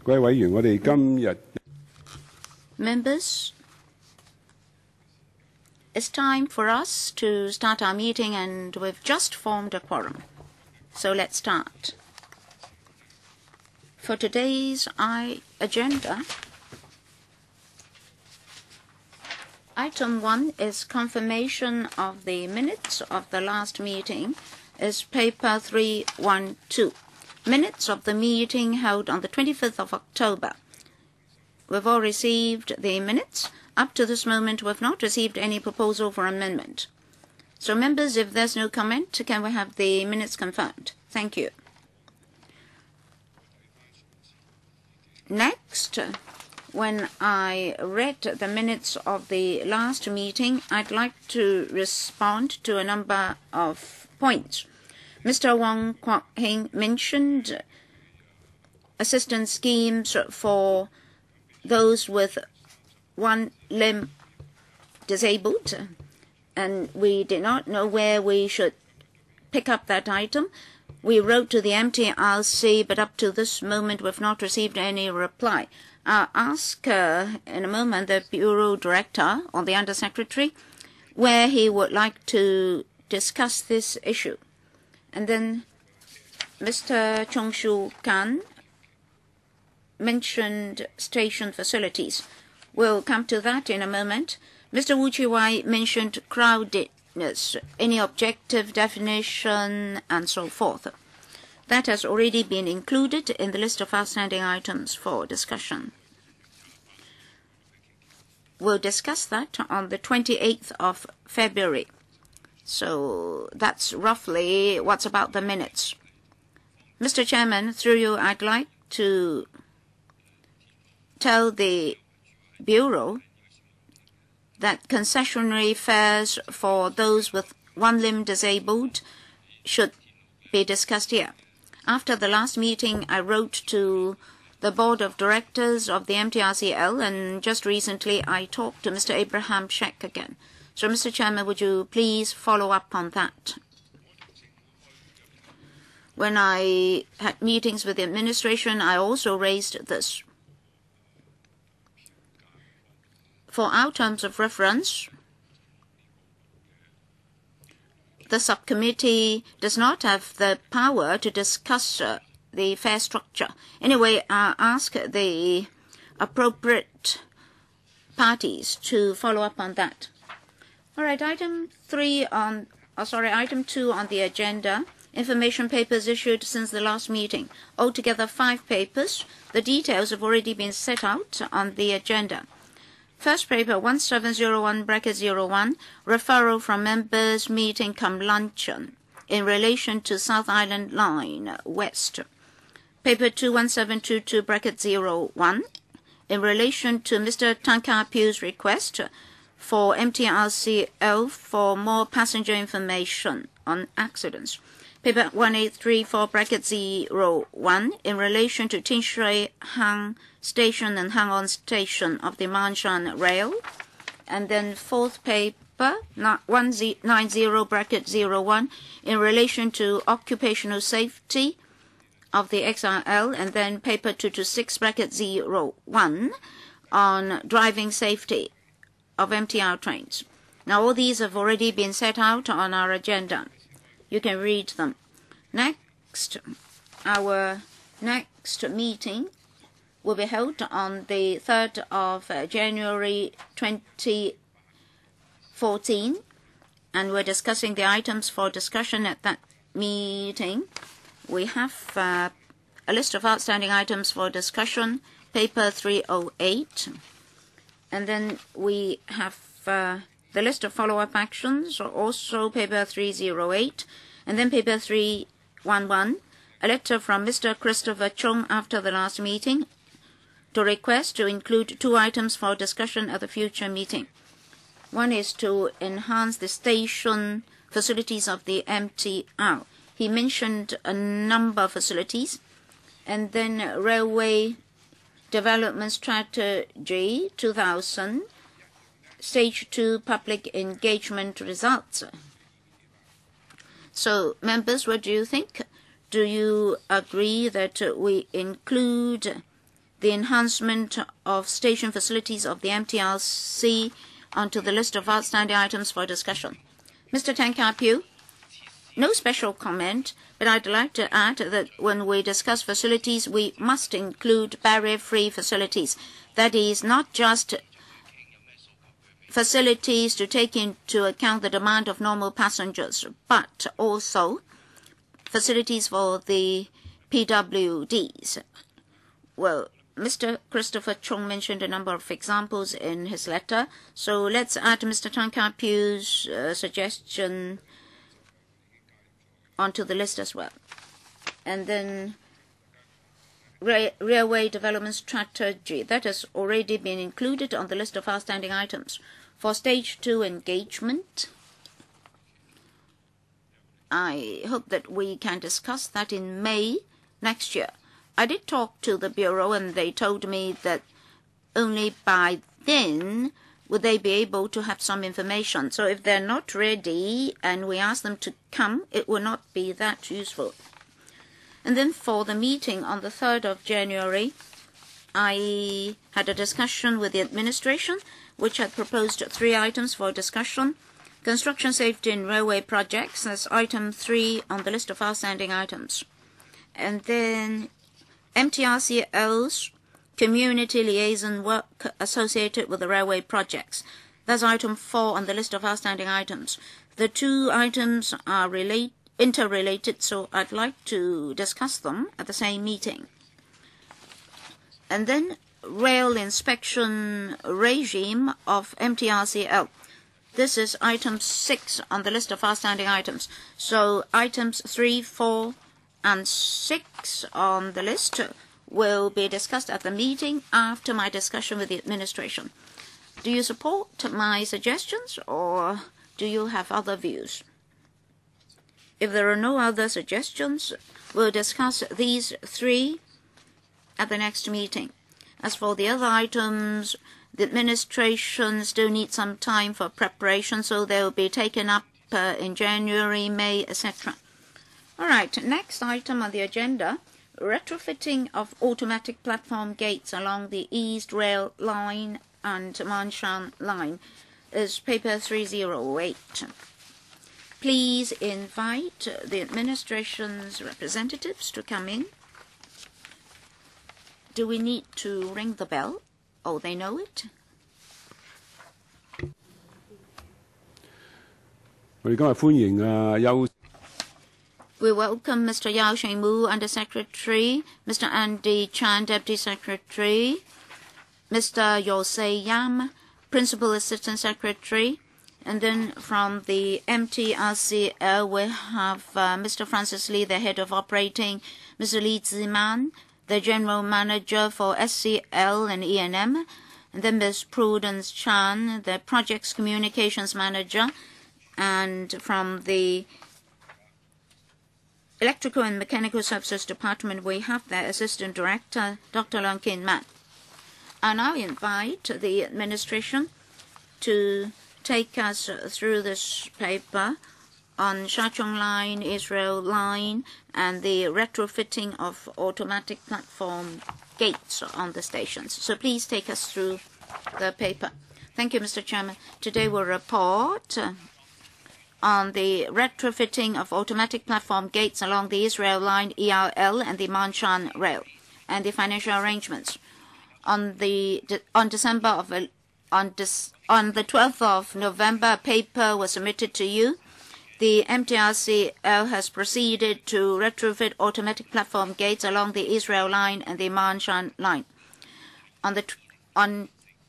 各位委員，我哋今日 Members, it's time for us to start our meeting, and we've just formed a quorum. So let's start. For today's agenda, Item 1 is confirmation of the minutes of the last meeting, is paper 312. Minutes of the meeting held on the 25th of October. We've all received the minutes. Up to this moment, we've not received any proposal for amendment. So members, if there's no comment, can we have the minutes confirmed? Thank you. Next, when I read the minutes of the last meeting, I'd like to respond to a number of points. Mr. Wong Kwok-hing mentioned assistance schemes for those with one limb disabled, and we did not know where we should pick up that item. We wrote to the MTRC, but up to this moment we've not received any reply. I'll ask in a moment the Bureau Director or the Undersecretary where he would like to discuss this issue. And then Mr. Chong Shu Kan mentioned station facilities. We'll come to that in a moment. Mr. Wu Chi-wai mentioned crowdedness, any objective definition, and so forth. That has already been included in the list of outstanding items for discussion. We'll discuss that on the 28th of February. So that's roughly what's about the minutes. Mr. Chairman, through you, I'd like to tell the Bureau that concessionary fares for those with one limb disabled should be discussed here. After the last meeting, I wrote to the Board of Directors of the MTRCL, and just recently I talked to Mr. Abraham Sheck again. So, Mr. Chairman, would you please follow up on that? When I had meetings with the administration, I also raised this. For our terms of reference, the subcommittee does not have the power to discuss the fare structure. Anyway, I'll ask the appropriate parties to follow up on that. All right, item 2 on the agenda, information papers issued since the last meeting. Altogether 5 papers. The details have already been set out on the agenda. First paper 1701-01, referral from members meeting-cum-luncheon in relation to South Island Line West. Paper 21722-01 in relation to Mr. Tang Ka-piu's request for MTRCL for more passenger information on accidents. Paper 1834-01 in relation to Tin Shui Hang Station and Hang On Station of the Manshan Rail. And then fourth paper 190-01 in relation to occupational safety of the XRL. And then paper 226-01 on driving safety of MTR trains. Now all these have already been set out on our agenda. You can read them. Next, our next meeting will be held on the 3rd of January 2014, and we're discussing the items for discussion at that meeting. We have a list of outstanding items for discussion, paper 308, and then we have the list of follow-up actions, also paper 308, and then paper 311, a letter from Mr. Christopher Chung after the last meeting to request to include 2 items for discussion at the future meeting. One is to enhance the station facilities of the MTR. He mentioned a number of facilities, and then Railway Development Strategy 2000, Stage 2 Public Engagement Results. So, members, what do you think? Do you agree that we include the enhancement of station facilities of the MTRC onto the list of outstanding items for discussion. Mr. Tang Ka-piu, no special comment, but I'd like to add that when we discuss facilities, we must include barrier-free facilities. That is, not just facilities to take into account the demand of normal passengers, but also facilities for the PWDs. Well, Mr. Christopher Chung mentioned a number of examples in his letter, so let's add Mr. Tang Ka-piu's suggestion onto the list as well. And then railway development strategy, that has already been included on the list of outstanding items. For stage 2 engagement, I hope that we can discuss that in May next year. I did talk to the Bureau and they told me that only by then would they be able to have some information. So if they're not ready and we ask them to come, it will not be that useful. And then for the meeting on the 3rd of January, I had a discussion with the administration, which had proposed 3 items for discussion. Construction safety in railway projects, that's item 3 on the list of outstanding items. And then MTRCL's community liaison work associated with the railway projects. That's item 4 on the list of outstanding items. The 2 items are interrelated, so I'd like to discuss them at the same meeting. And then rail inspection regime of MTRCL. This is item 6 on the list of outstanding items. So items 3, 4, and 6 on the list will be discussed at the meeting after my discussion with the administration. Do you support my suggestions or do you have other views? If there are no other suggestions, we'll discuss these 3 at the next meeting. As for the other items, the administration still needs some time for preparation, so they will be taken up in January, May, etc. All right, next item on the agenda, retrofitting of automatic platform gates along the East Rail Line and Manshan Line is paper 308. Please invite the administration's representatives to come in. Do we need to ring the bell? Oh, they know it? We welcome Mr. Yao Shengmu, Under-Secretary, Mr. Andy Chan, Deputy Secretary, Mr. Yosei Yam, Principal Assistant Secretary, and then from the MTRCL we have Mr. Francis Lee, the Head of Operating, Mr. Li Ziman, the General Manager for SCL and E&M, and then Ms. Prudence Chan, the Projects Communications Manager, and from the Electrical and Mechanical Services Department, we have the Assistant Director, Dr. Leung Kin Man. I now invite the administration to take us through this paper on Shachong Line, Israel Line, and the retrofitting of automatic platform gates on the stations. So please take us through the paper. Thank you, Mr. Chairman. Today we'll report on the retrofitting of automatic platform gates along the Israel Line, ERL, and the Manshan Rail, and the financial arrangements. On the 12th of November, a paper was submitted to you. The MTRCL has proceeded to retrofit automatic platform gates along the Israel Line and the Manshan Line.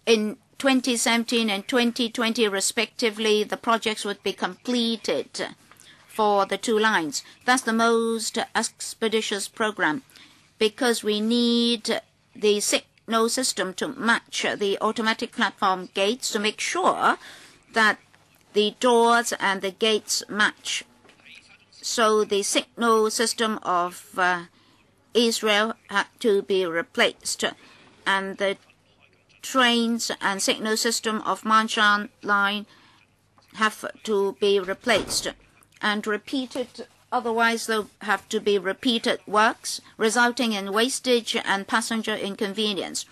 In 2017 and 2020, respectively, the projects would be completed for the 2 lines. That's the most expeditious program because we need the signal system to match the automatic platform gates to make sure that the doors and the gates match. So the signal system of Israel had to be replaced, and the trains and signal system of Manshan Line have to be replaced. And repeated Otherwise, there'll have to be repeated works, resulting in wastage and passenger inconvenience.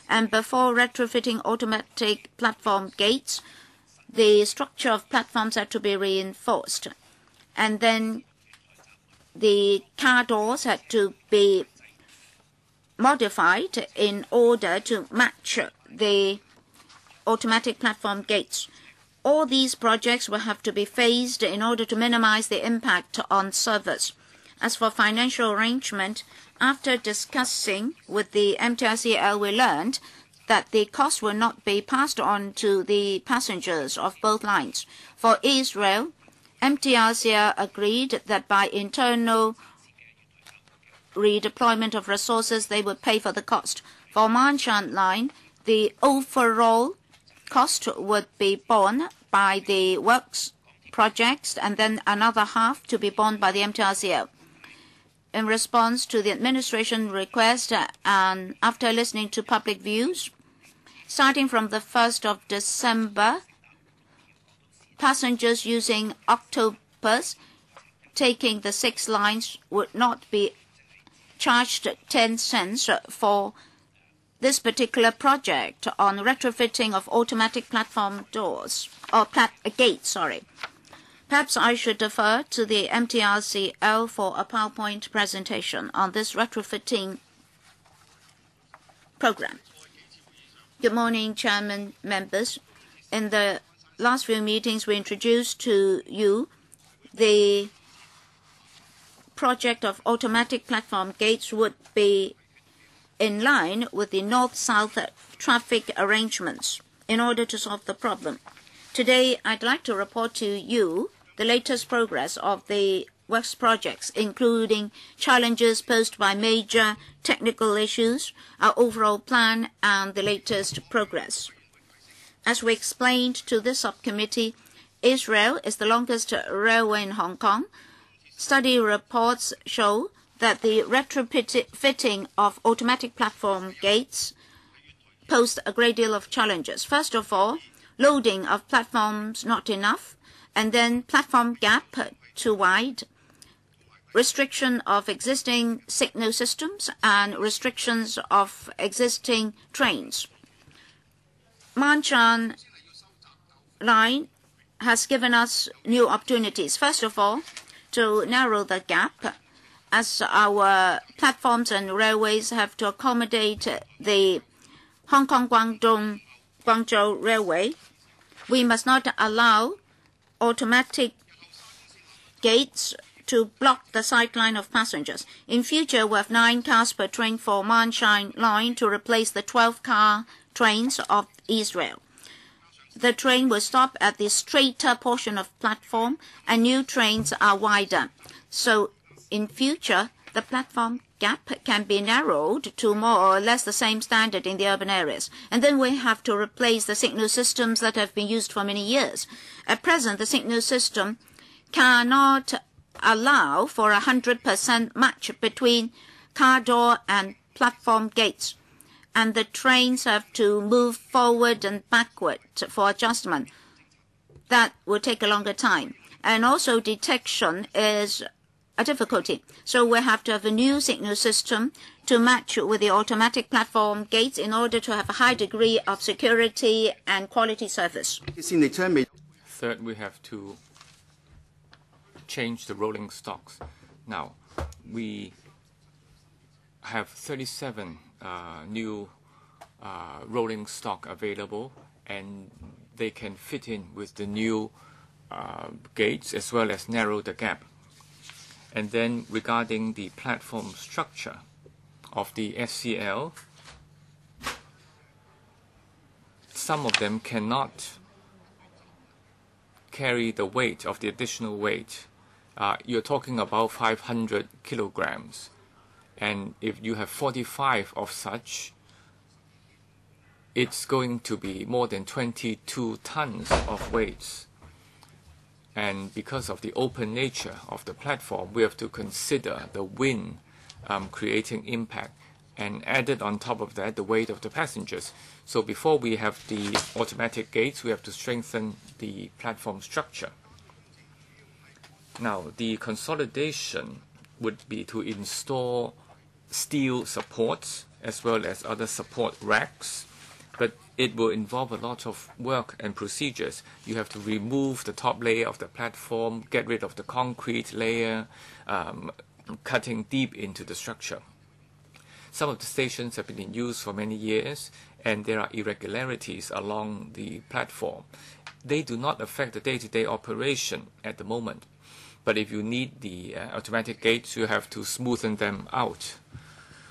And before retrofitting automatic platform gates, the structure of platforms had to be reinforced. And then the car doors had to be modified in order to match the automatic platform gates. All these projects will have to be phased in order to minimize the impact on service. As for financial arrangement, after discussing with the MTRCL, we learned that the cost will not be passed on to the passengers of both lines. For Israel, MTRCL agreed that by internal redeployment of resources, they would pay for the cost. For Manshan line, the overall cost would be borne by the works projects and then another half to be borne by the MTRCL. In response to the administration request and after listening to public views, starting from the 1st of December, passengers using Octopus taking the 6 lines would not be charged 10 cents for this particular project on retrofitting of automatic platform doors or gates. Perhaps I should defer to the MTRCL for a PowerPoint presentation on this retrofitting program. Good morning, Chairman, members. In the last few meetings, we introduced to you the project of automatic platform gates would be in line with the north-south traffic arrangements in order to solve the problem. Today, I'd like to report to you the latest progress of the works projects, including challenges posed by major technical issues, our overall plan, and the latest progress. As we explained to this subcommittee, Israel is the longest railway in Hong Kong. Study reports show that the retrofitting of automatic platform gates posed a great deal of challenges. First of all, loading of platforms not enough, and then platform gap too wide, restriction of existing signal systems, and restrictions of existing trains. Manshan line has given us new opportunities. First of all, to narrow the gap, as our platforms and railways have to accommodate the Hong Kong-Guangzhou Railway, we must not allow automatic gates to block the sideline of passengers. In future, we have 9 cars per train for Manshan line to replace the 12-car trains of Israel. The train will stop at the straighter portion of platform, and new trains are wider. So in future, the platform gap can be narrowed to more or less the same standard in the urban areas. And then we have to replace the signal systems that have been used for many years. At present, the signal system cannot allow for 100% match between car door and platform gates. And the trains have to move forward and backward for adjustment. That will take a longer time. And also detection is a difficulty. So we have to have a new signal system to match with the automatic platform gates in order to have a high degree of security and quality service. Third, we have to change the rolling stocks. Now, we have 37 new rolling stock available, and they can fit in with the new gates as well as narrow the gap. And then regarding the platform structure of the SCL, some of them cannot carry the weight of the additional weight. You're talking about 500 kilograms. And if you have 45 of such, it's going to be more than 22 tons of weights. And because of the open nature of the platform, we have to consider the wind creating impact, and added on top of that, the weight of the passengers. So before we have the automatic gates, we have to strengthen the platform structure. Now, the consolidation would be to install steel supports as well as other support racks, but it will involve a lot of work and procedures. You have to remove the top layer of the platform, get rid of the concrete layer, cutting deep into the structure. Some of the stations have been in use for many years, and there are irregularities along the platform. They do not affect the day-to-day operation at the moment, but if you need the automatic gates, you have to smoothen them out.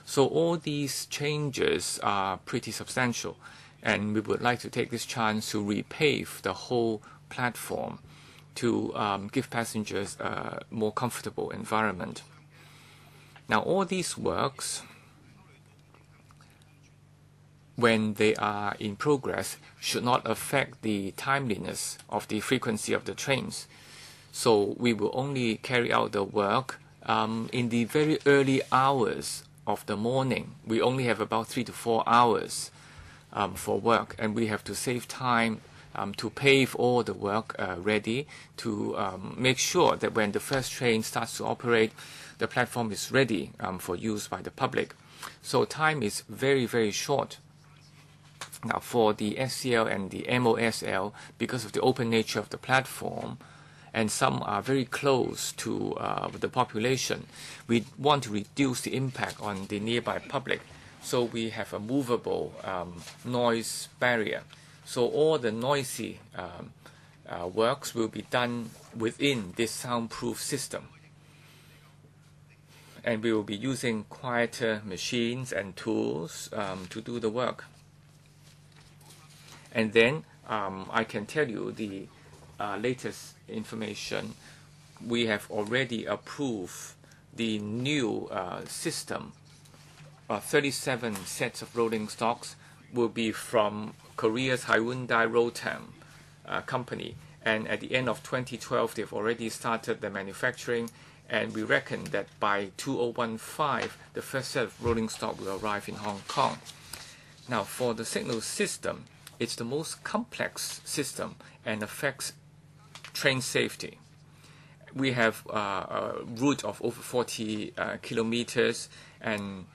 So all these changes are pretty substantial, and we would like to take this chance to repave the whole platform to give passengers a more comfortable environment. Now, all these works, when they are in progress, should not affect the timeliness of the frequency of the trains. So we will only carry out the work in the very early hours of the morning. We only have about 3 to 4 hours for work, and we have to save time to pave all the work ready to make sure that when the first train starts to operate, the platform is ready for use by the public. So time is very, very short. Now, for the SCL and the MOSL, because of the open nature of the platform, and some are very close to the population, we want to reduce the impact on the nearby public. So we have a movable noise barrier. So all the noisy works will be done within this soundproof system. And we will be using quieter machines and tools to do the work. And then I can tell you the latest information. We have already approved the new system. 37 sets of rolling stocks will be from Korea's Hyundai Rotem company. And at the end of 2012, they've already started the manufacturing. And we reckon that by 2015, the first set of rolling stock will arrive in Hong Kong. Now, for the signal system, it's the most complex system and affects train safety. We have a route of over 40 kilometers, and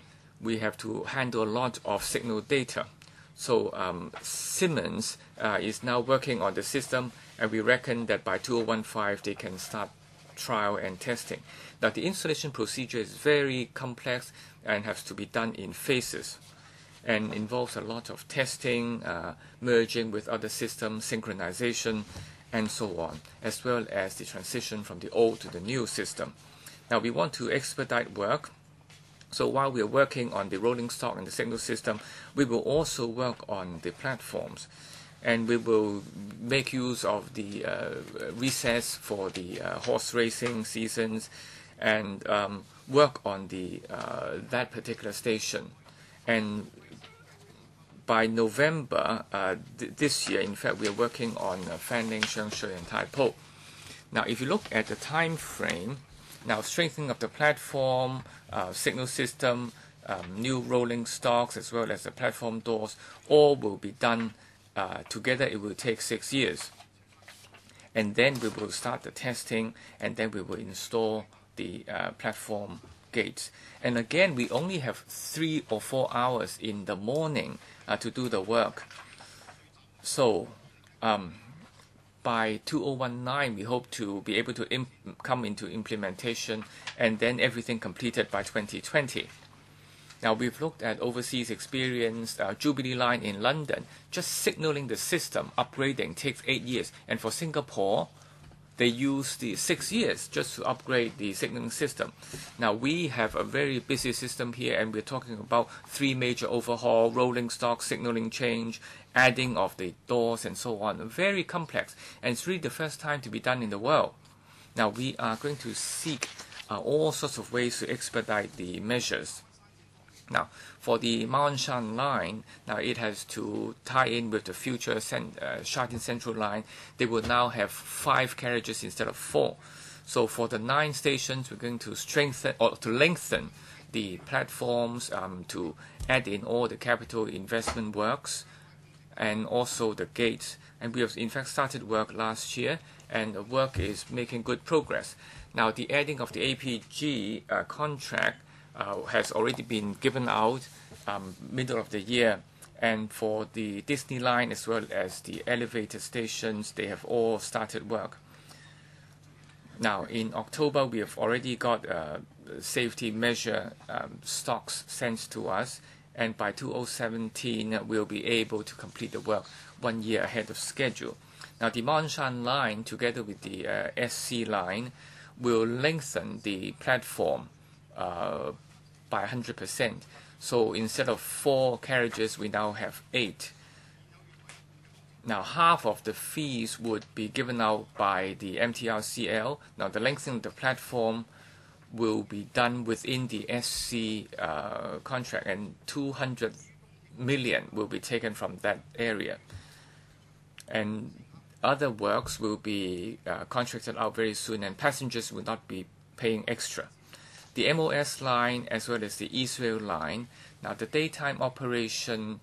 we have to handle a lot of signal data. So Siemens is now working on the system, and we reckon that by 2015 they can start trial and testing. Now, the installation procedure is very complex and has to be done in phases, and involves a lot of testing, merging with other systems, synchronization, and so on, as well as the transition from the old to the new system. Now, we want to expedite work. So while we are working on the rolling stock and the signal system, we will also work on the platforms. And we will make use of the recess for the horse racing seasons and work on the that particular station. And by November this year, in fact, we are working on Fanling, Shengshui, and Taipo. Now, if you look at the time frame, now strengthening of the platform, signal system, new rolling stocks, as well as the platform doors, all will be done together. It will take 6 years. And then we will start the testing, and then we will install the platform gates. And again, we only have 3 or 4 hours in the morning to do the work. So by 2019, we hope to be able to come into implementation, and then everything completed by 2020. Now, we've looked at overseas experience. Jubilee Line in London, just signaling the system, upgrading takes 8 years. And for Singapore, they use the 6 years just to upgrade the signaling system. Now, we have a very busy system here, and we're talking about 3 major overhaul, rolling stock, signaling change, adding of the doors, and so on. Very complex, and it's really the first time to be done in the world. Now, we are going to seek all sorts of ways to expedite the measures. Now, for the Ma On Shan line, now it has to tie in with the future Sha Tin Central line. They will now have 5 carriages instead of 4. So for the 9 stations, we're going to strengthen or to lengthen the platforms, to add in all the capital investment works, and also the gates. And we have in fact started work last year, and the work is making good progress. Now, the adding of the APG contract has already been given out middle of the year. And for the Disney line as well as the elevator stations, they have all started work. Now, in October, we have already got safety measure stocks sent to us. And by 2017, we'll be able to complete the work 1 year ahead of schedule. Now, the Monshan line, together with the SC line, will lengthen the platform by 100%. So instead of 4 carriages, we now have 8. Now, half of the fees would be given out by the MTRCL. Now, the lengthening of the platform will be done within the SC contract, and 200 million will be taken from that area. And other works will be contracted out very soon, and passengers will not be paying extra. The MOS line as well as the East Rail line, now the daytime operation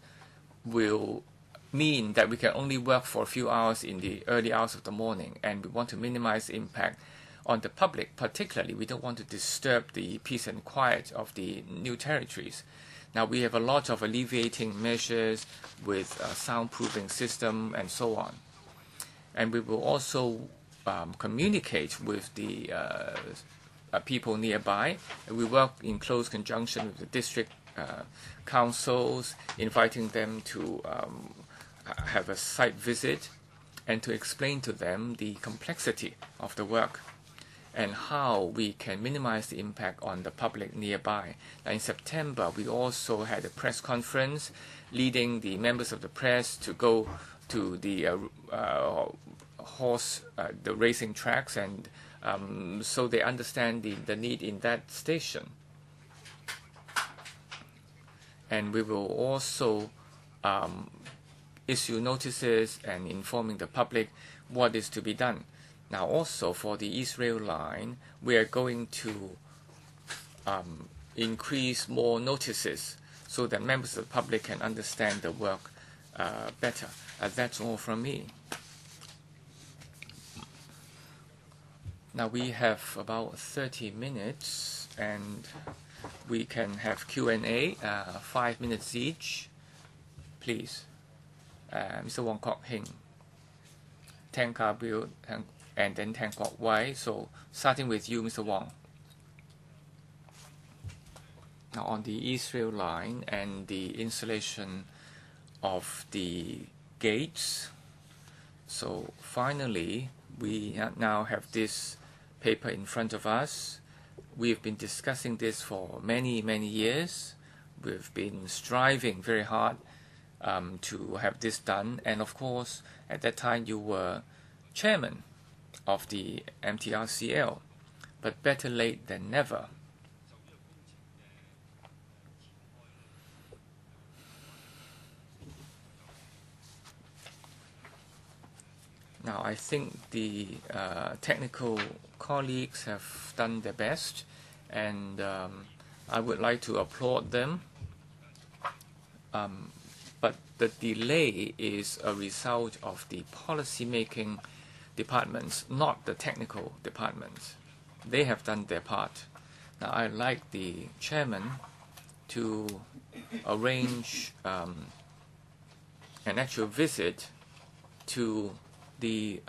will mean that we can only work for a few hours in the early hours of the morning, and we want to minimize the impact on the public. Particularly, we don't want to disturb the peace and quiet of the new territories. Now, we have a lot of alleviating measures with a soundproofing system and so on. And we will also communicate with the people nearby. We work in close conjunction with the district councils, inviting them to have a site visit and to explain to them the complexity of the work and how we can minimize the impact on the public nearby. Now, in September, we also had a press conference leading the members of the press to go to the the racing tracks, and so they understand the need in that station. And we will also issue notices and informing the public what is to be done. Now, also for the East Rail line, we are going to increase more notices so that members of the public can understand the work better. That's all from me. Now we have about 30 minutes, and we can have Q&A, 5 minutes each. Please, Mr. Wong Kok Heng, Tang Ka-piu, and then Tang Kok Wai. So starting with you, Mr. Wong. Now on the East Rail line and the installation of the gates. So finally, we now have this paper in front of us. We've been discussing this for many, many years. We've been striving very hard to have this done. And of course, at that time, you were chairman of the MTRCL. But better late than never. Now, I think the technical colleagues have done their best, and I would like to applaud them. But the delay is a result of the policy-making departments, not the technical departments. They have done their part. Now, I'd like the chairman to arrange an actual visit to the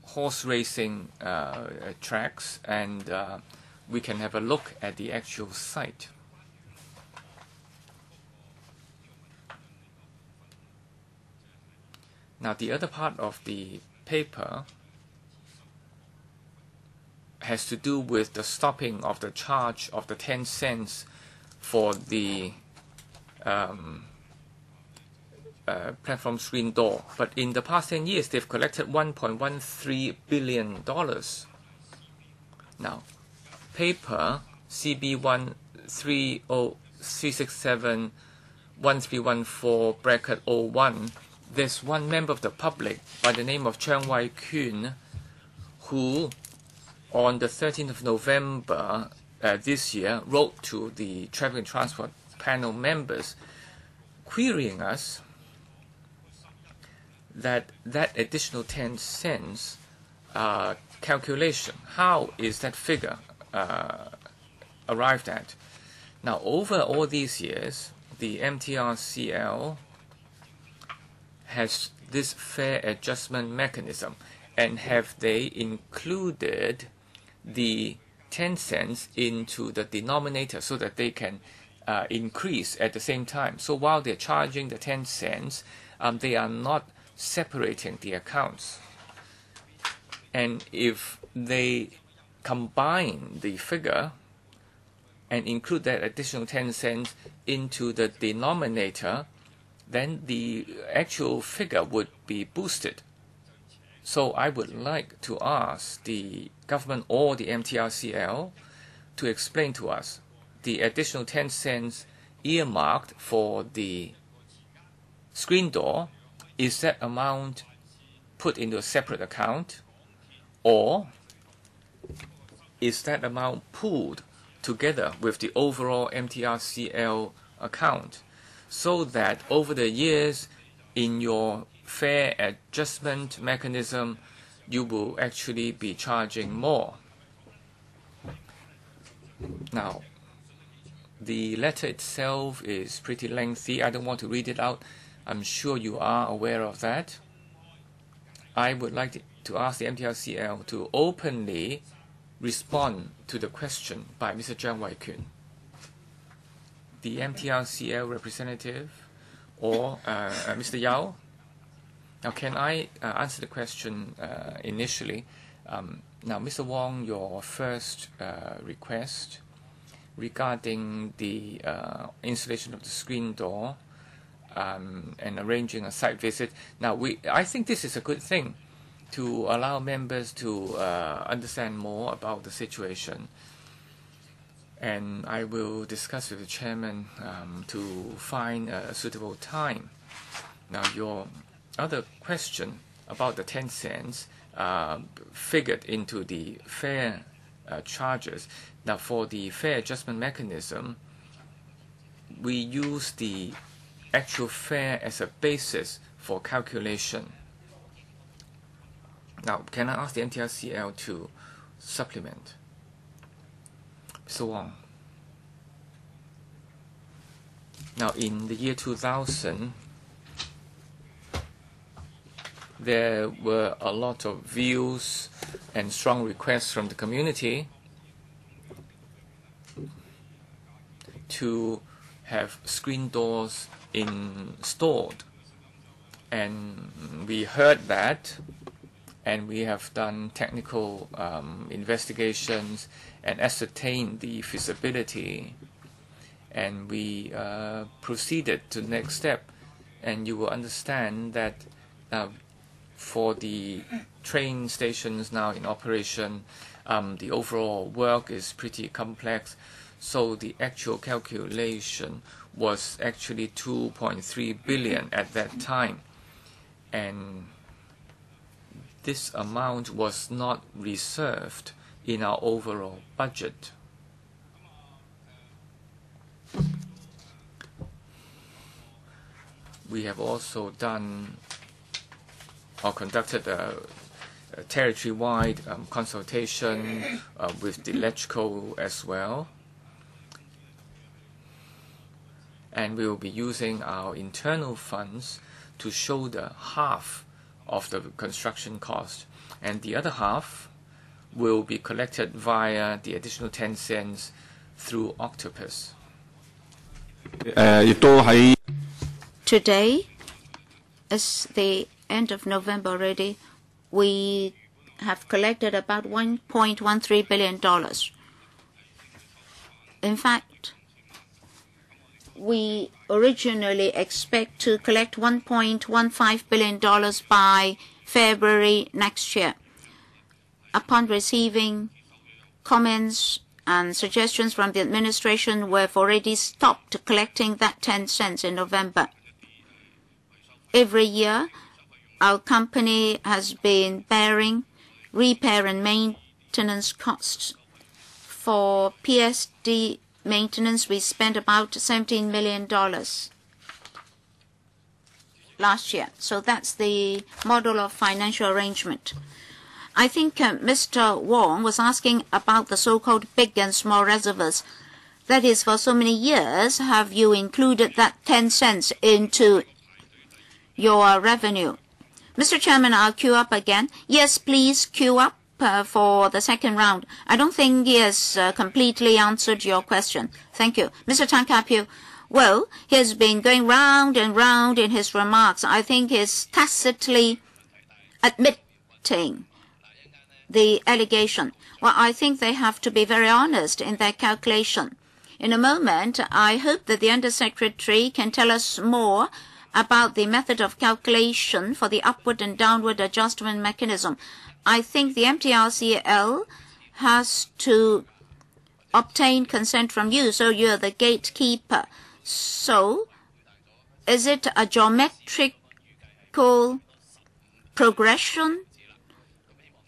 horse racing tracks, and we can have a look at the actual site. Now, the other part of the paper has to do with the stopping of the charge of the 10 cents for the platform screen door. But in the past 10 years, they've collected $1.13 billion. Now, paper CB13036713114 there's one member of the public by the name of Chang Wai-kun who, on the 13th of November this year, wrote to the Traffic and Transport panel members querying us that additional 10 cents calculation. How is that figure arrived at? Now, over all these years, the MTRCL has this fare adjustment mechanism, and have they included the 10 cents into the denominator so that they can increase at the same time. So while they're charging the 10 cents, they are not separating the accounts. And if they combine the figure and include that additional 10 cents into the denominator, then the actual figure would be boosted. So I would like to ask the government or the MTRCL to explain to us the additional 10 cents earmarked for the screen door. Is that amount put into a separate account, or is that amount pooled together with the overall MTRCL account, so that over the years in your fare adjustment mechanism you will actually be charging more? Now, the letter itself is pretty lengthy. I don't want to read it out. I'm sure you are aware of that. I would like to ask the MTRCL to openly respond to the question by Mr. Zhang Wai-kun, the MTRCL representative, or Mr. Yao. Now, can I answer the question initially? Now, Mr. Wong, your first request regarding the installation of the screen door and arranging a site visit. Now, I think this is a good thing to allow members to understand more about the situation. And I will discuss with the chairman to find a suitable time. Now, your other question about the 10 cents figured into the fare charges. Now, for the fare adjustment mechanism, we use the actual fare as a basis for calculation. Now, can I ask the MTRCL to supplement? Mr. Wong. Now, in the year 2000, there were a lot of views and strong requests from the community to have screen doors installed. And we heard that, and we have done technical investigations and ascertained the feasibility, and we proceeded to the next step. And you will understand that for the train stations now in operation, the overall work is pretty complex. So the actual calculation was actually 2.3 billion at that time. And this amount was not reserved in our overall budget. We have also done or conducted a territory-wide consultation with the LegCo as well. And we will be using our internal funds to shoulder half of the construction cost, and the other half will be collected via the additional 10 cents through Octopus. Today, as the end of November already, we have collected about $1.13 billion. In fact, we originally expect to collect $1.15 billion by February next year. Upon receiving comments and suggestions from the administration, we've already stopped collecting that 10 cents in November. Every year, our company has been bearing repair and maintenance costs. For PSD maintenance, we spent about $17 million last year. So that's the model of financial arrangement. I think Mr. Wong was asking about the so-called big and small reservoirs. That is, for so many years, have you included that 10 cents into your revenue? Mr. Chairman, I'll queue up again. Yes, please queue up for the second round. I don't think he has completely answered your question. Thank you. Mr. Tang Ka-piu, well, he has been going round and round in his remarks. I think he's tacitly admitting the allegation. Well, I think they have to be very honest in their calculation. In a moment, I hope that the Undersecretary can tell us more about the method of calculation for the upward and downward adjustment mechanism. I think the MTRCL has to obtain consent from you, so you're the gatekeeper. So, is it a geometrical progression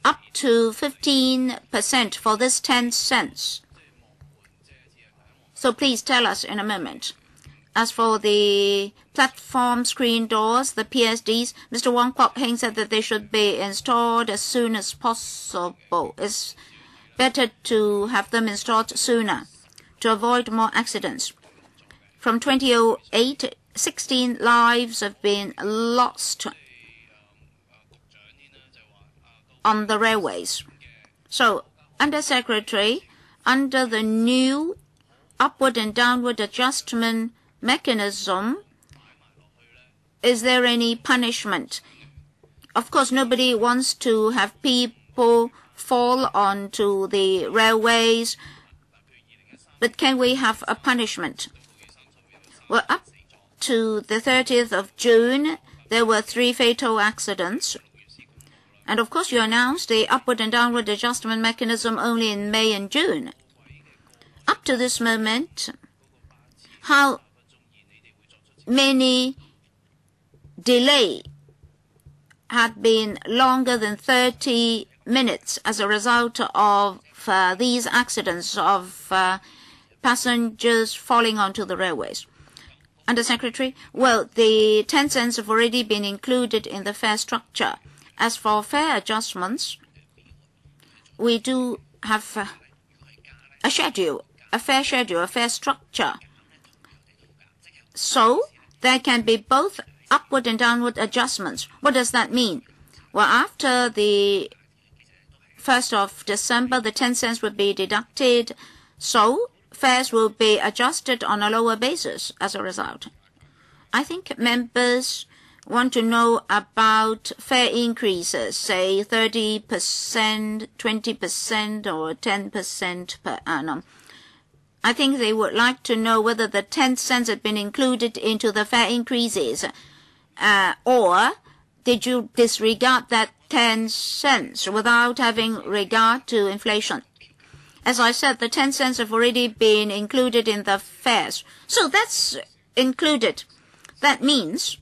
up to 15% for this 10 cents? So please tell us in a moment. As for the platform screen doors, the PSDs, Mr. Wong Kwok Heng said that they should be installed as soon as possible. It's better to have them installed sooner to avoid more accidents. From 2008, 16 lives have been lost on the railways. So, Undersecretary, under the new upward and downward adjustment mechanism, is there any punishment? Of course, nobody wants to have people fall onto the railways, but can we have a punishment? Well, up to the 30th of June, there were 3 fatal accidents. And of course, you announced the upward and downward adjustment mechanism only in May and June. Up to this moment, how many delay had been longer than 30 minutes as a result of these accidents of passengers falling onto the railways? Undersecretary, well, the 10 cents have already been included in the fare structure. As for fare adjustments, we do have a schedule, a fare schedule, a fare structure. So there can be both upward and downward adjustments. What does that mean? Well, after the 1st of December, the 10 cents will be deducted, so fares will be adjusted on a lower basis as a result. I think members want to know about fare increases, say 30%, 20% or 10% per annum. I think they would like to know whether the 10 cents had been included into the fare increases, or did you disregard that 10 cents without having regard to inflation? As I said, the 10 cents have already been included in the fares. So that's included. That means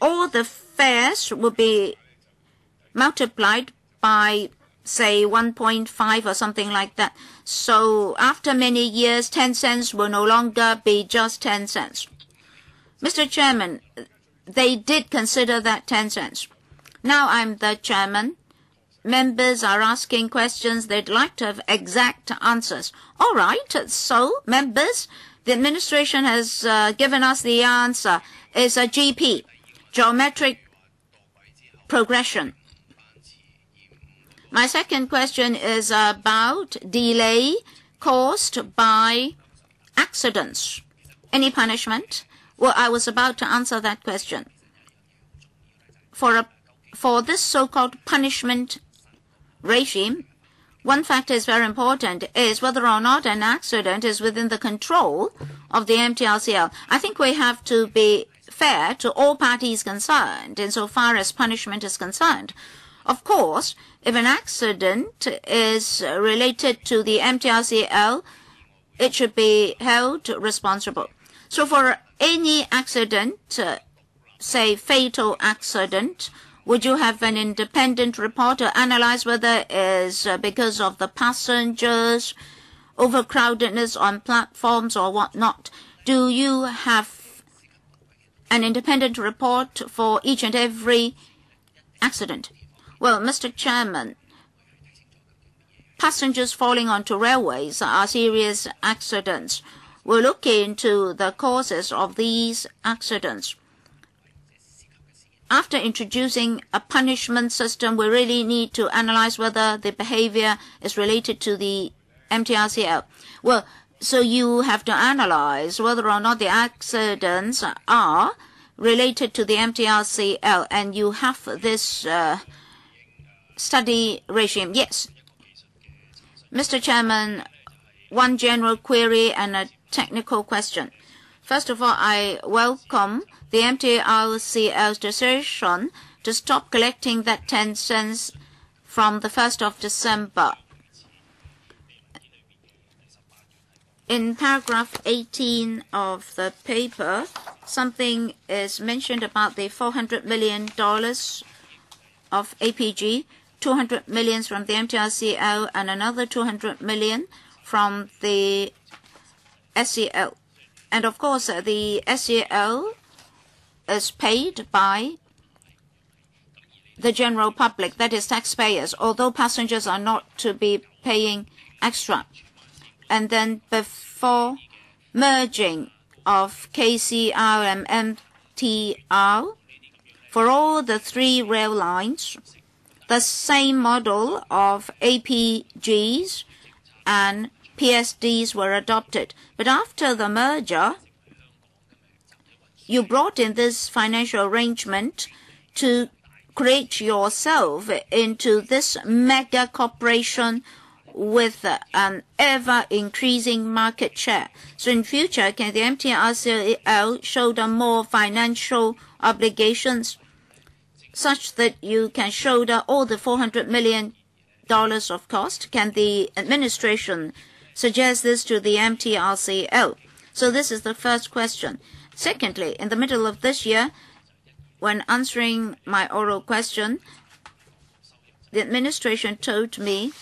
all the fares will be multiplied by, say, 1.5 or something like that. So after many years, 10 cents will no longer be just 10 cents. Mr. Chairman, they did consider that 10 cents. Now I'm the chairman. Members are asking questions. They'd like to have exact answers. All right, so members, the administration has given us the answer. It's a GP, geometric progression. My second question is about delay caused by accidents. Any punishment? Well, I was about to answer that question. For this so-called punishment regime, one factor is very important, is whether or not an accident is within the control of the MTRCL. I think we have to be fair to all parties concerned insofar as punishment is concerned. Of course, if an accident is related to the MTRCL, it should be held responsible. So for any accident, say fatal accident, would you have an independent report to analyze whether it is because of the passengers, overcrowdedness on platforms or whatnot? Do you have an independent report for each and every accident? Well, Mr. Chairman, passengers falling onto railways are serious accidents. We'll look into the causes of these accidents. After introducing a punishment system, we really need to analyze whether the behavior is related to the MTRCL. Well, so you have to analyze whether or not the accidents are related to the MTRCL, and you have this study regime. Yes. Mr. Chairman, one general query and a technical question. First of all, I welcome the MTRCL's decision to stop collecting that 10 cents from the 1st of December. In paragraph 18 of the paper, something is mentioned about the $400 million of APG, 200 million from the MTRCL, and another 200 million from the SCL. And of course, the SCL is paid by the general public, that is taxpayers, although passengers are not to be paying extra. And then before merging of KCR and MTR, for all the 3 rail lines, the same model of APGs and PSDs were adopted. But after the merger, you brought in this financial arrangement to create yourself into this mega corporation with an ever-increasing market share. So in future, can the MTRCL shoulder more financial obligations such that you can shoulder all the $400 million of cost? Can the administration suggest this to the MTRCL? So this is the first question. Secondly, in the middle of this year, when answering my oral question, the administration told me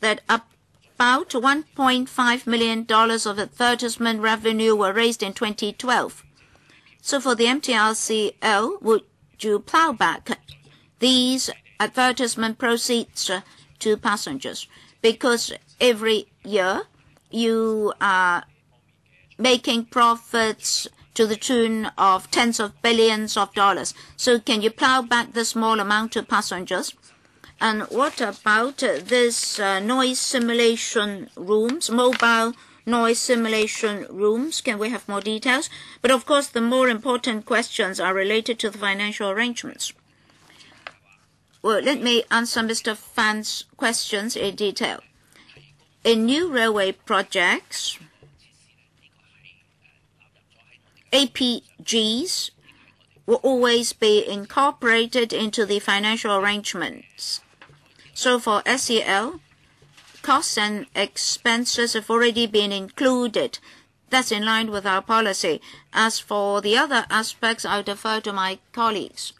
that about $1.5 million of advertisement revenue were raised in 2012. So for the MTRCL, would you plow back these advertisement proceeds to passengers? Because every year you are making profits to the tune of tens of billions of dollars. So can you plow back the small amount to passengers? And what about this noise simulation rooms, mobile noise simulation rooms? Can we have more details? But of course, the more important questions are related to the financial arrangements. Well, let me answer Mr. Fan's questions in detail. In new railway projects, APGs will always be incorporated into the financial arrangements. So for SCL, costs and expenses have already been included. That's in line with our policy. As for the other aspects, I'll defer to my colleagues.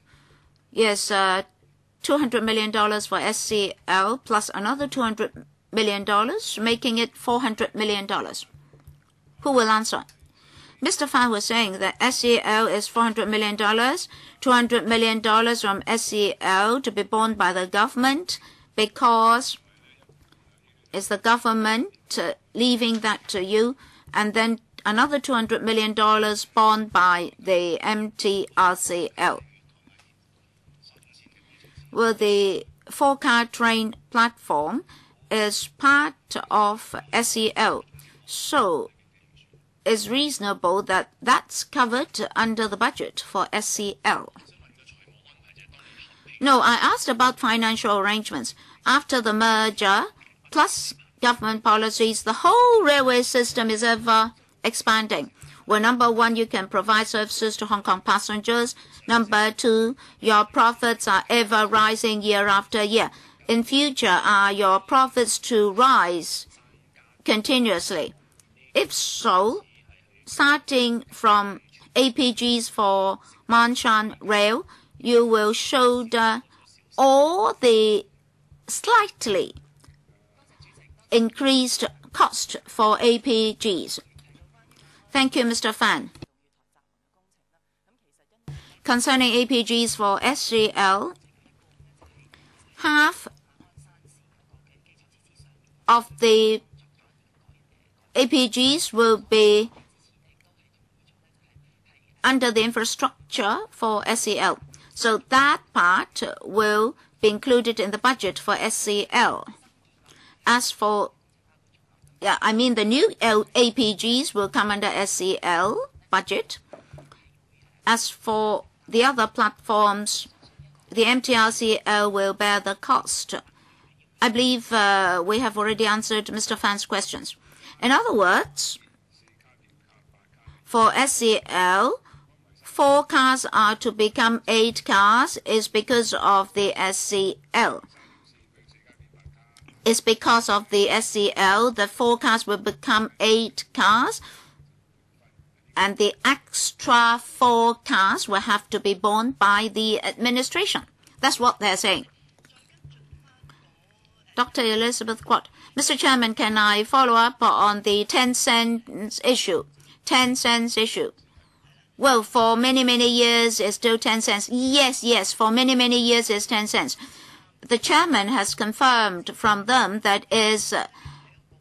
Yes, $200 million for SCL plus another $200 million, making it $400 million. Who will answer? Mr. Fan was saying that SCL is $400 million, $200 million from SCL to be borne by the government, because it's the government leaving that to you, and then another $200 million borne by the MTRCL. Well, the 4-car train platform is part of SCL, so it's reasonable that that's covered under the budget for SCL. No, I asked about financial arrangements. After the merger, plus government policies, the whole railway system is ever expanding. Well, number one, you can provide services to Hong Kong passengers. Number two, your profits are ever rising year after year. In future, are your profits to rise continuously? If so, starting from APGs for Manshan Rail, you will shoulder all the slightly increased cost for APGs. Thank you, Mr. Fan. Concerning APGs for SCL, half of the APGs will be under the infrastructure for SCL. So that part will be included in the budget for SCL. As for, the new APGs will come under SCL budget. As for the other platforms, the MTRCL will bear the cost. I believe we have already answered Mr. Fan's questions. In other words, for SCL, 4 cars are to become 8 cars is because of the SCL. It's because of the SCL that 4 cars will become 8 cars, and the extra 4 cars will have to be borne by the administration. That's what they're saying. Dr. Elizabeth Quat. Mr. Chairman, can I follow up on the 10 cents issue? 10 cents issue. Well, for many, many years, it's still 10 cents. Yes, for many, many years, it's 10 cents. The chairman has confirmed from them that is a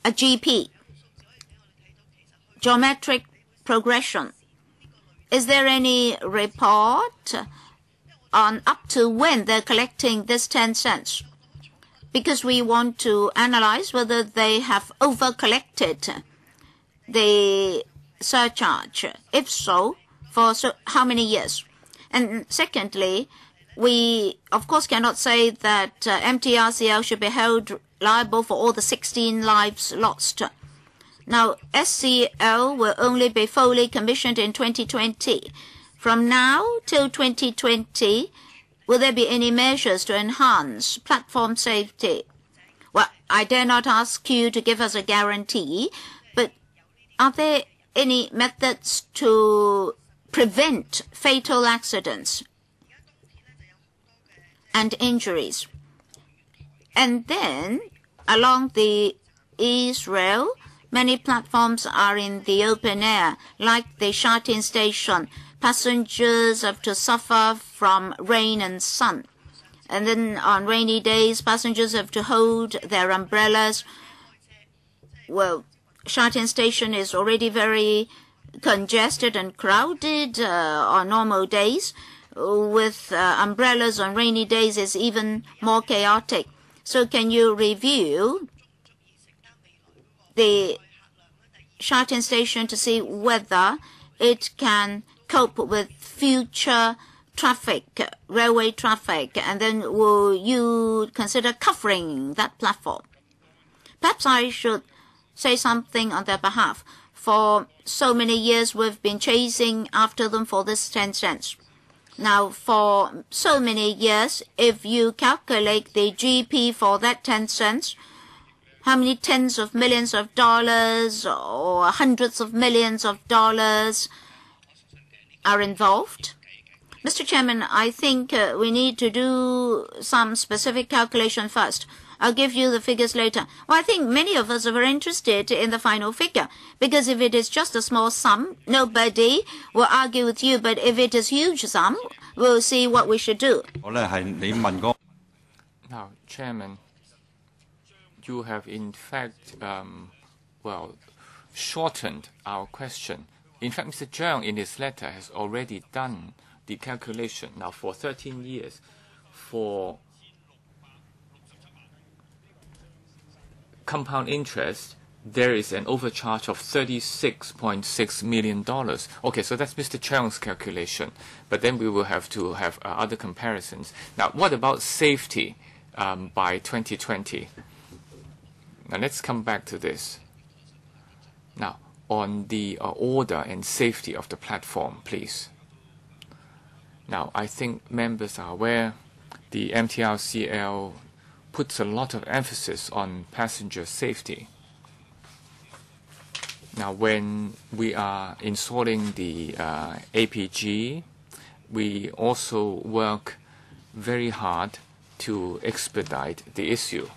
GP, geometric progression. Is there any report on up to when they're collecting this 10 cents? Because we want to analyze whether they have over-collected the surcharge. If so, for how many years? And secondly, we, of course, cannot say that MTRCL should be held liable for all the 16 lives lost. Now, SCL will only be fully commissioned in 2020. From now till 2020, will there be any measures to enhance platform safety? Well, I dare not ask you to give us a guarantee, but are there any methods to prevent fatal accidents and injuries? And then, along the East Rail, many platforms are in the open air, like the Sha Tin station. Passengers have to suffer from rain and sun. And then on rainy days, passengers have to hold their umbrellas. Well, Sha Tin station is already very congested and crowded on normal days. With umbrellas on rainy days, it's even more chaotic. So can you review the Sha Tin station to see whether it can cope with future traffic, railway traffic, and then will you consider covering that platform? Perhaps I should say something on their behalf. For so many years, we've been chasing after them for this 10 cents. Now, for so many years, if you calculate the GP for that 10 cents, how many tens of millions of dollars or hundreds of millions of dollars are involved? Mr. Chairman, I think we need to do some specific calculation first. I'll give you the figures later. Well, I think many of us are very interested in the final figure, because if it is just a small sum, nobody will argue with you. But if it is huge sum, we'll see what we should do. Now, Chairman, you have in fact, shortened our question. In fact, Mr. Zhang, in his letter, has already done the calculation. Now, for 13 years, for compound interest, there is an overcharge of $36.6 million. Okay, so that's Mr. Chang's calculation. But then we will have to have other comparisons. Now, what about safety by 2020? Now, let's come back to this. Now, on the order and safety of the platform, please. Now, I think members are aware the MTRCL puts a lot of emphasis on passenger safety. Now, when we are installing the APG, we also work very hard to expedite the issue.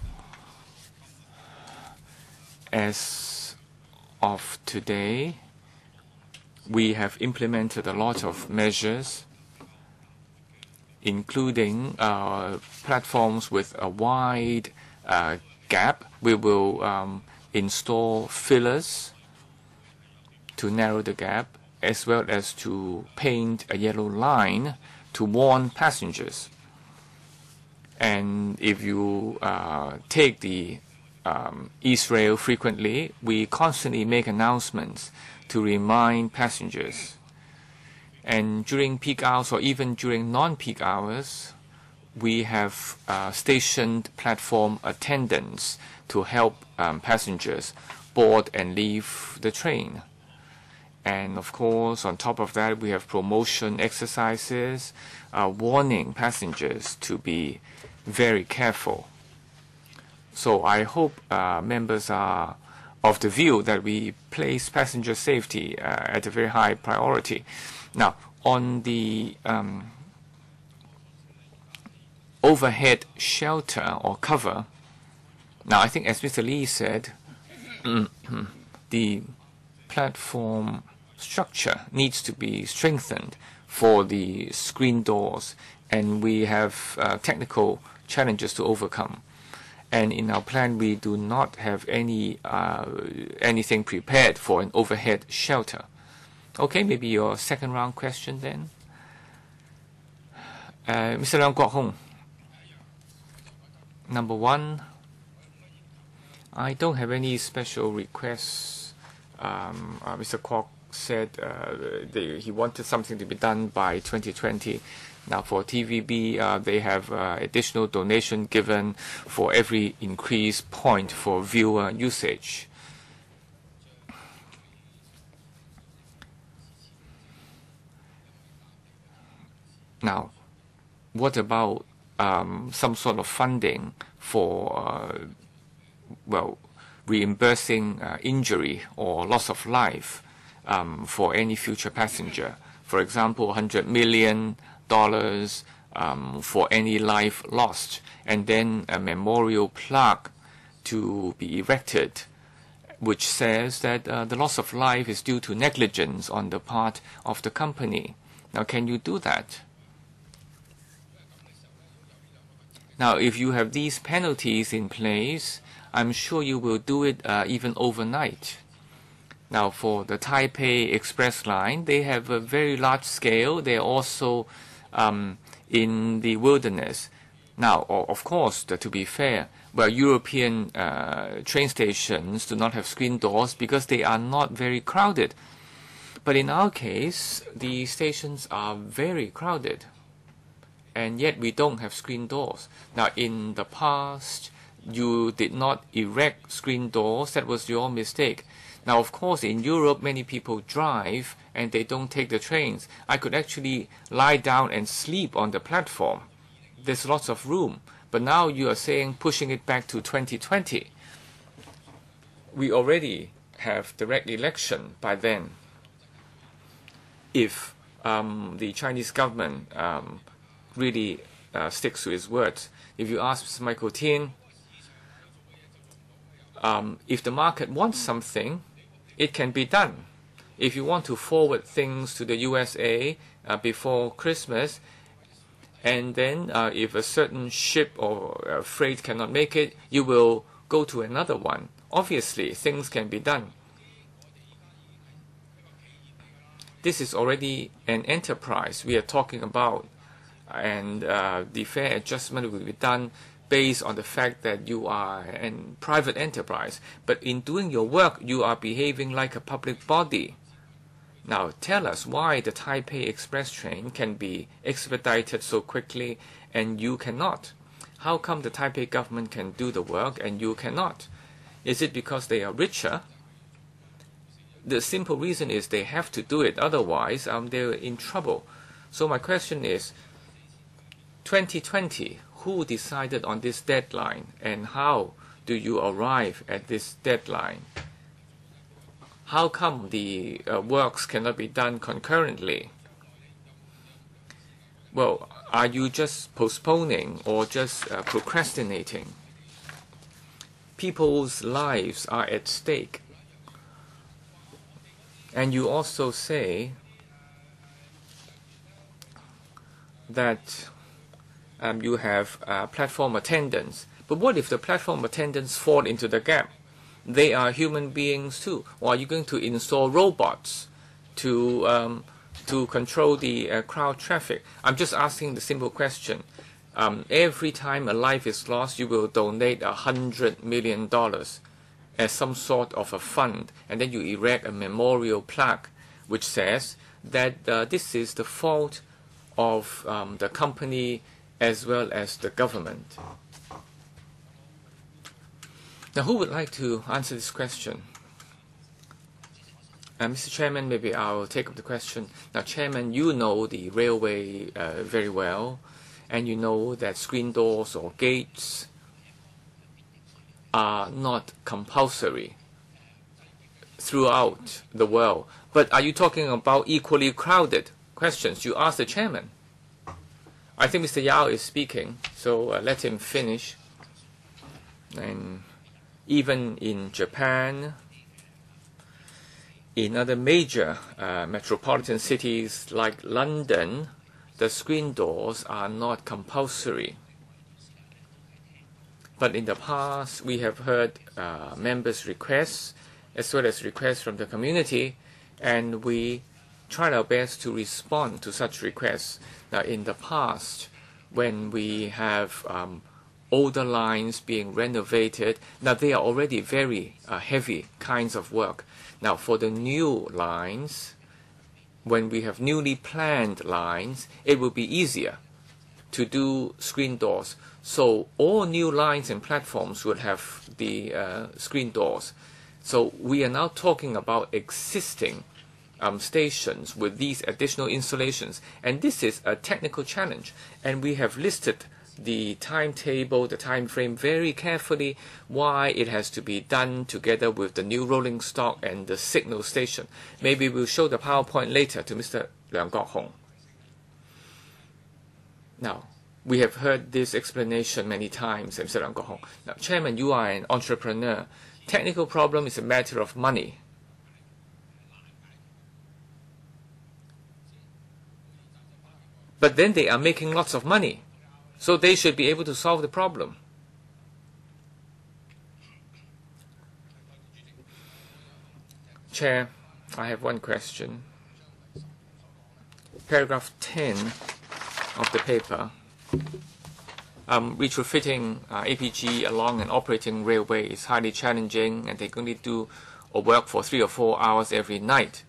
As of today, we have implemented a lot of measures including platforms with a wide gap. We will install fillers to narrow the gap, as well as to paint a yellow line to warn passengers. And if you take the East Rail frequently, we constantly make announcements to remind passengers. And during peak hours or even during non-peak hours, we have stationed platform attendants to help passengers board and leave the train. And of course, on top of that, we have promotion exercises warning passengers to be very careful. So I hope members are of the view that we place passenger safety at a very high priority. Now, on the overhead shelter or cover, now I think as Mr. Lee said, the platform structure needs to be strengthened for the screen doors, and we have technical challenges to overcome. And in our plan, we do not have anything prepared for an overhead shelter. Okay, maybe your second round question then. Mr. Leung Kwok Hong. Number one, I don't have any special requests. Mr. Kwok said he wanted something to be done by 2020. Now for TVB, they have additional donation given for every increased point for viewer usage. Now, what about some sort of funding for, reimbursing injury or loss of life for any future passenger? For example, $100 million for any life lost, and then a memorial plaque to be erected which says that the loss of life is due to negligence on the part of the company. Now, can you do that? Now, if you have these penalties in place, I'm sure you will do it even overnight. Now, for the Taipei Express line, they have a very large scale. They're also in the wilderness. Now, of course, to be fair, European train stations do not have screen doors because they are not very crowded. But in our case, the stations are very crowded, and yet we don't have screen doors. Now, in the past, you did not erect screen doors. That was your mistake. Now, of course, in Europe, many people drive and they don't take the trains. I could actually lie down and sleep on the platform. There's lots of room. But now you are saying pushing it back to 2020. We already have direct election by then. If the Chinese government really sticks to its words. If you ask Mr. Michael Tien, if the market wants something, it can be done. If you want to forward things to the USA before Christmas, and then if a certain ship or freight cannot make it, you will go to another one. Obviously, things can be done. This is already an enterprise we are talking about, and the fair adjustment will be done based on the fact that you are a private enterprise. But in doing your work, you are behaving like a public body. Now, tell us why the Taipei Express train can be expedited so quickly and you cannot. How come the Taipei government can do the work and you cannot? Is it because they are richer? The simple reason is they have to do it, otherwise they're in trouble. So my question is, 2020, who decided on this deadline, and how do you arrive at this deadline? How come the works cannot be done concurrently? Well, are you just postponing or just procrastinating? People's lives are at stake. And you also say that you have platform attendants. But what if the platform attendants fall into the gap? They are human beings too. Or are you going to install robots to control the crowd traffic? I'm just asking the simple question. Every time a life is lost, you will donate $100 million as some sort of a fund, and then you erect a memorial plaque which says that this is the fault of the company as well as the government. Now, who would like to answer this question? Mr. Chairman, maybe I'll take up the question. Now, Chairman, you know the railway very well, and you know that screen doors or gates are not compulsory throughout the world. But are you talking about equally crowded questions? You ask the Chairman. I think Mr. Yao is speaking, so let him finish. And even in Japan, in other major metropolitan cities like London, the screen doors are not compulsory. But in the past, we have heard members' requests as well as requests from the community, and we tried our best to respond to such requests. Now, in the past, when we have older lines being renovated, now they are already very heavy kinds of work. Now, for the new lines, when we have newly planned lines, it will be easier to do screen doors. So all new lines and platforms will have the screen doors. So we are now talking about existing stations with these additional installations. And this is a technical challenge. And we have listed the timetable, the time frame very carefully, why it has to be done together with the new rolling stock and the signal station. Maybe we'll show the PowerPoint later to Mr. Leung Kok Hong. Now, we have heard this explanation many times, Mr. Leung Kok Hong. Now, Chairman, you are an entrepreneur. Technical problem is a matter of money. But then they are making lots of money. So they should be able to solve the problem. Chair, I have one question. Paragraph 10 of the paper. Retrofitting APG along an operating railway is highly challenging, and they can only do or work for 3 or 4 hours every night.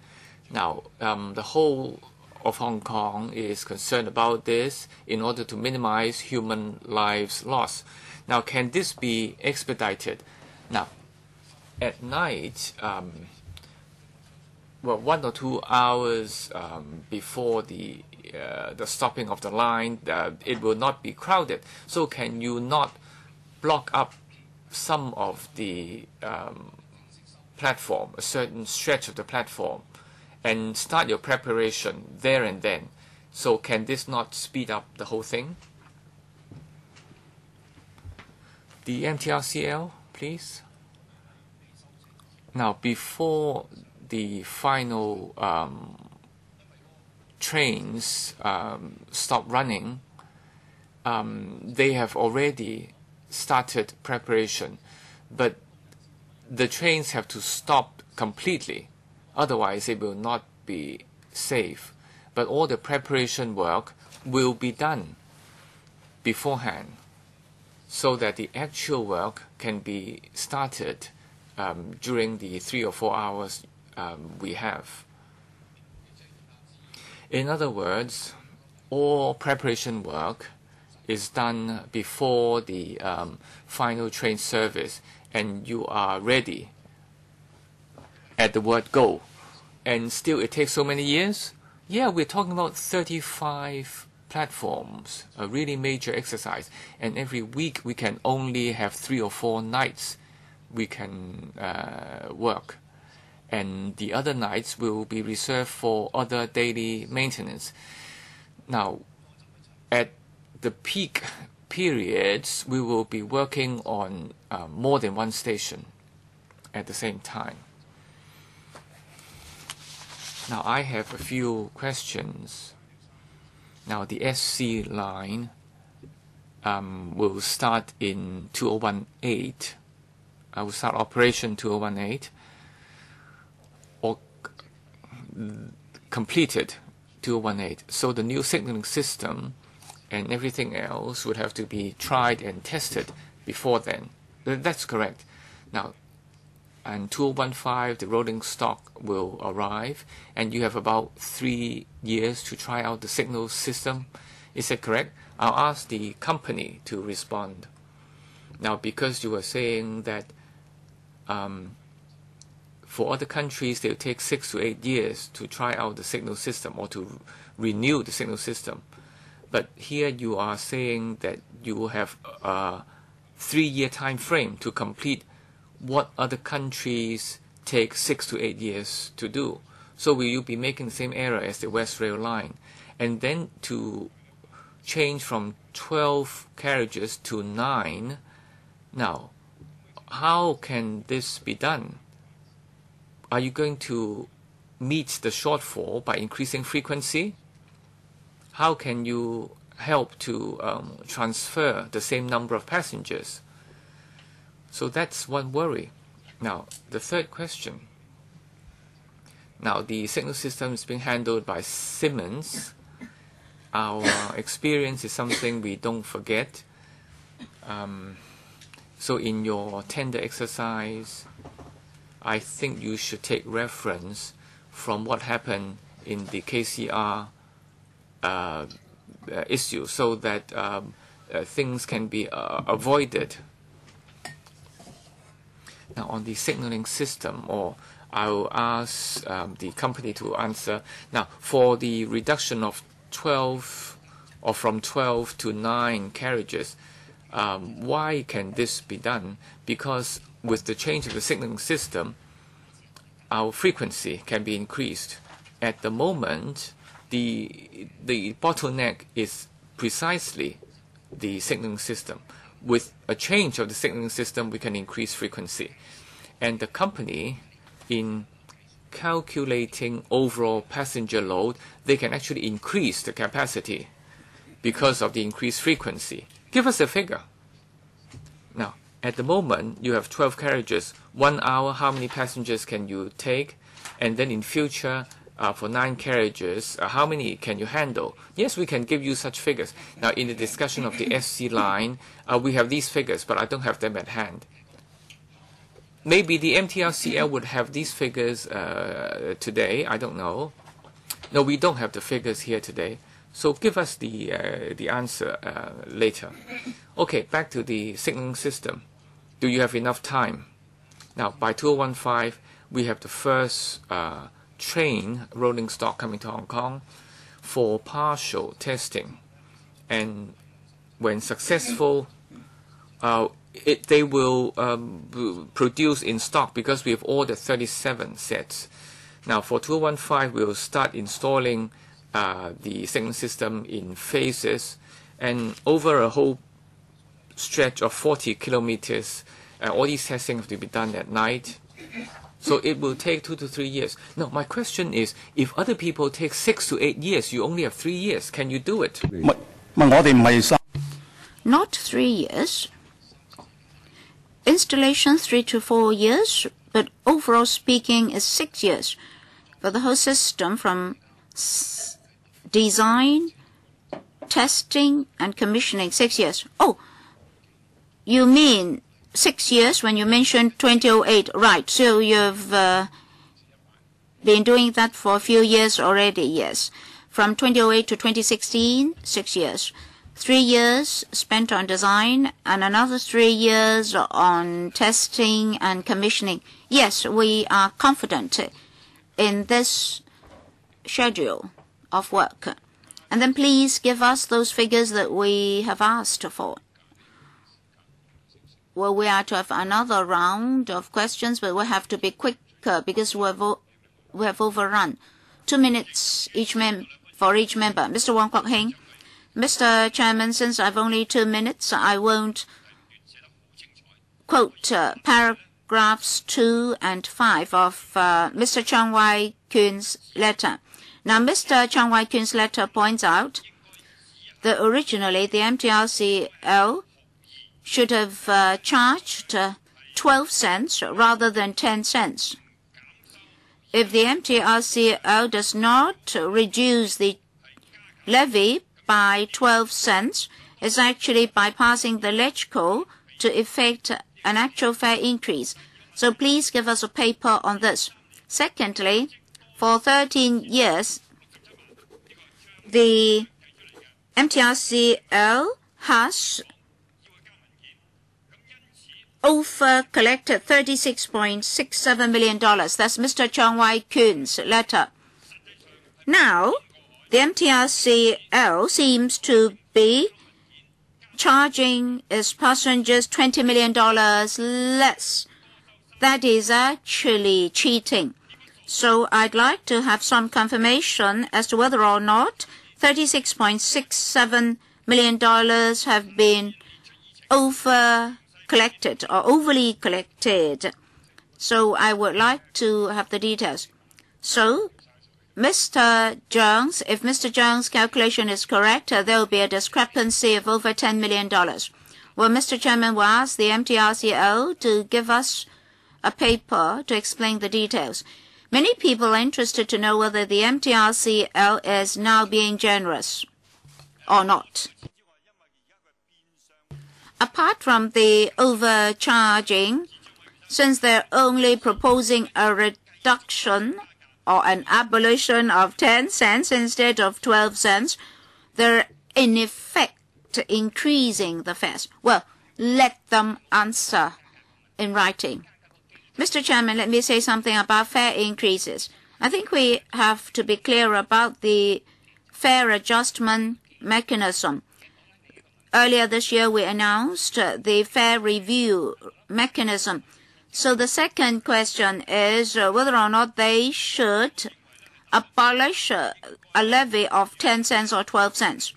Now, the whole of Hong Kong is concerned about this in order to minimize human lives lost. Now, can this be expedited? Now, at night, well, 1 or 2 hours before the stopping of the line, it will not be crowded. So can you not block up some of the platform, a certain stretch of the platform, and start your preparation there and then? So can this not speed up the whole thing? The MTRCL, please. Now, before the final trains stop running, they have already started preparation. But the trains have to stop completely. Otherwise, it will not be safe. But all the preparation work will be done beforehand so that the actual work can be started during the 3 or 4 hours we have. In other words, all preparation work is done before the final train service, and you are ready at the word go. And still it takes so many years? Yeah, we're talking about 35 platforms, a really major exercise. And every week we can only have 3 or 4 nights we can work. And the other nights will be reserved for other daily maintenance. Now, at the peak periods, we will be working on more than one station at the same time. Now, I have a few questions. Now, the SC line, will start in 2018. Will start operation 2018 or completed 2018. So the new signaling system and everything else would have to be tried and tested before then. That's correct. Now, and 2015, the rolling stock will arrive, and you have about 3 years to try out the signal system. Is that correct? I'll ask the company to respond. Now, because you were saying that for other countries, they'll take 6 to 8 years to try out the signal system or to renew the signal system. But here you are saying that you will have a 3-year time frame to complete what other countries take 6 to 8 years to do. So will you be making the same error as the West Rail line? And then to change from 12 carriages to 9, now, how can this be done? Are you going to meet the shortfall by increasing frequency? How can you help to transfer the same number of passengers? So that's one worry. Now, the third question. Now, the signal system is being handled by Siemens. Our experience is something we don't forget. So in your tender exercise, I think you should take reference from what happened in the KCR issue so that things can be avoided. Now, on the signaling system, or I will ask the company to answer. Now, for the reduction of 12 or from 12 to 9 carriages, why can this be done? Because with the change of the signaling system, our frequency can be increased. At the moment, the bottleneck is precisely the signaling system. With a change of the signaling system, we can increase frequency. And the company, in calculating overall passenger load, they can actually increase the capacity because of the increased frequency. Give us a figure. Now, at the moment, you have 12 carriages. 1 hour, how many passengers can you take? And then in future, for 9 carriages, how many can you handle? Yes, we can give you such figures. Now, in the discussion of the SC line, we have these figures, but I don't have them at hand. Maybe the MTRCL would have these figures today. I don't know. No, we don't have the figures here today. So give us the answer later. Okay, back to the signaling system. Do you have enough time? Now, by 2015, we have the first train rolling stock coming to Hong Kong for partial testing. And when successful, they will produce in stock because we have ordered 37 sets. Now, for 2015, we will start installing the signaling system in phases, and over a whole stretch of 40 kilometers, all these testing have to be done at night. So it will take 2 to 3 years. Now, my question is, if other people take 6 to 8 years, you only have 3 years. Can you do it? Not 3 years. Installation 3 to 4 years, but overall speaking is 6 years. For the whole system from design, testing, and commissioning, 6 years. Oh, you mean 6 years when you mentioned 2008, right? So you've been doing that for a few years already, yes. From 2008 to 2016, 6 years. 3 years spent on design and another 3 years on testing and commissioning. Yes, we are confident in this schedule of work. And then please give us those figures that we have asked for. Well, we are to have another round of questions, but we have to be quicker because we have overrun. 2 minutes for each member. Mr. Wong Kwok Heng. Mr. Chairman, since I've only 2 minutes, I won't quote paragraphs 2 and 5 of Mr. Chang Wai-Kyun's letter. Now, Mr. Chang Wai-Kyun's letter points out that originally the MTRCL should have charged 12 cents rather than 10 cents. If the MTRCL does not reduce the levy by 12 cents, it's actually bypassing the LegCo to effect an actual fare increase. So please give us a paper on this. Secondly, for 13 years, the MTRCL has over-collected $36.67 million. That's Mr. Chong Wai-Kun's letter. Now, the MTRCL seems to be charging its passengers $20 million less. That is actually cheating. So I'd like to have some confirmation as to whether or not $36.67 million have been over-collected or overly collected. So I would like to have the details. So, Mr. Jones, if Mr. Jones' calculation is correct, there will be a discrepancy of over $10 million. Well, Mr. Chairman will ask the MTRCL to give us a paper to explain the details. Many people are interested to know whether the MTRCL is now being generous or not. Apart from the overcharging, since they're only proposing a reduction or an abolition of 10 cents instead of 12 cents, they're in effect increasing the fares. Well, let them answer in writing. Mr. Chairman, let me say something about fare increases. I think we have to be clear about the fare adjustment mechanism. Earlier this year, we announced the fare review mechanism. So the second question is whether or not they should abolish a levy of 10 cents or 12 cents.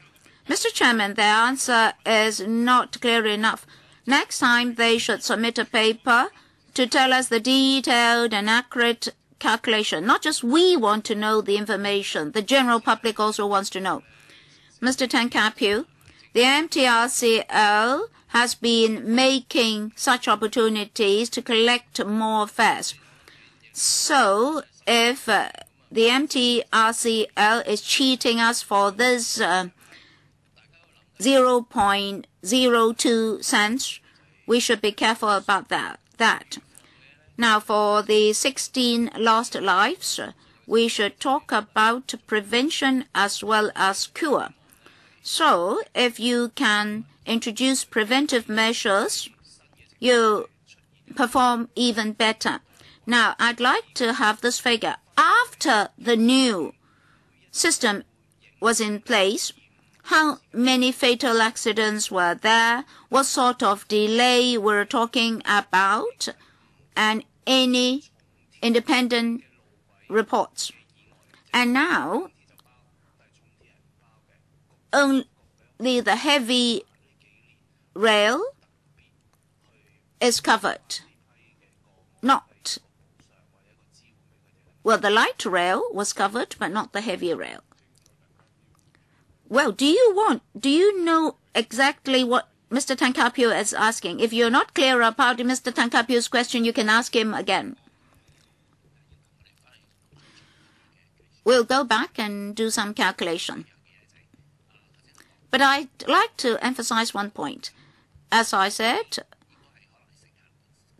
Mr. Chairman, their answer is not clear enough. Next time, they should submit a paper to tell us the detailed and accurate calculation. Not just we want to know the information. The general public also wants to know. Mr. Tang Ka-piu, the MTRCL has been making such opportunities to collect more fares. So if the MTRCL is cheating us for this 0.02 cents, we should be careful about that. Now, for the 16 lost lives, we should talk about prevention as well as cure. So, if you can introduce preventive measures, you perform even better. Now, I'd like to have this figure. After the new system was in place, how many fatal accidents were there? What sort of delay we're talking about? And any independent reports. And now, only the heavy rail is covered. The light rail was covered, but not the heavy rail. Well, do you know exactly what Mr. Tang Ka-piu is asking? If you're not clear about Mr. Tang Ka-piu's question, you can ask him again. We'll go back and do some calculation. But I'd like to emphasize one point. As I said,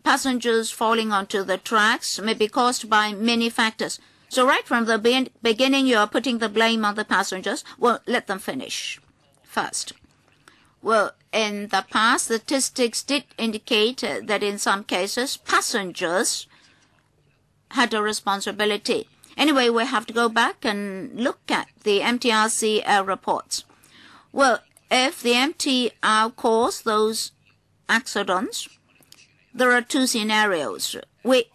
passengers falling onto the tracks may be caused by many factors. So right from the beginning, you are putting the blame on the passengers. Well, let them finish first. Well, in the past, statistics did indicate that in some cases, passengers had a responsibility. Anyway, we have to go back and look at the MTRCL reports. Well, if the MTR caused those accidents, there are two scenarios.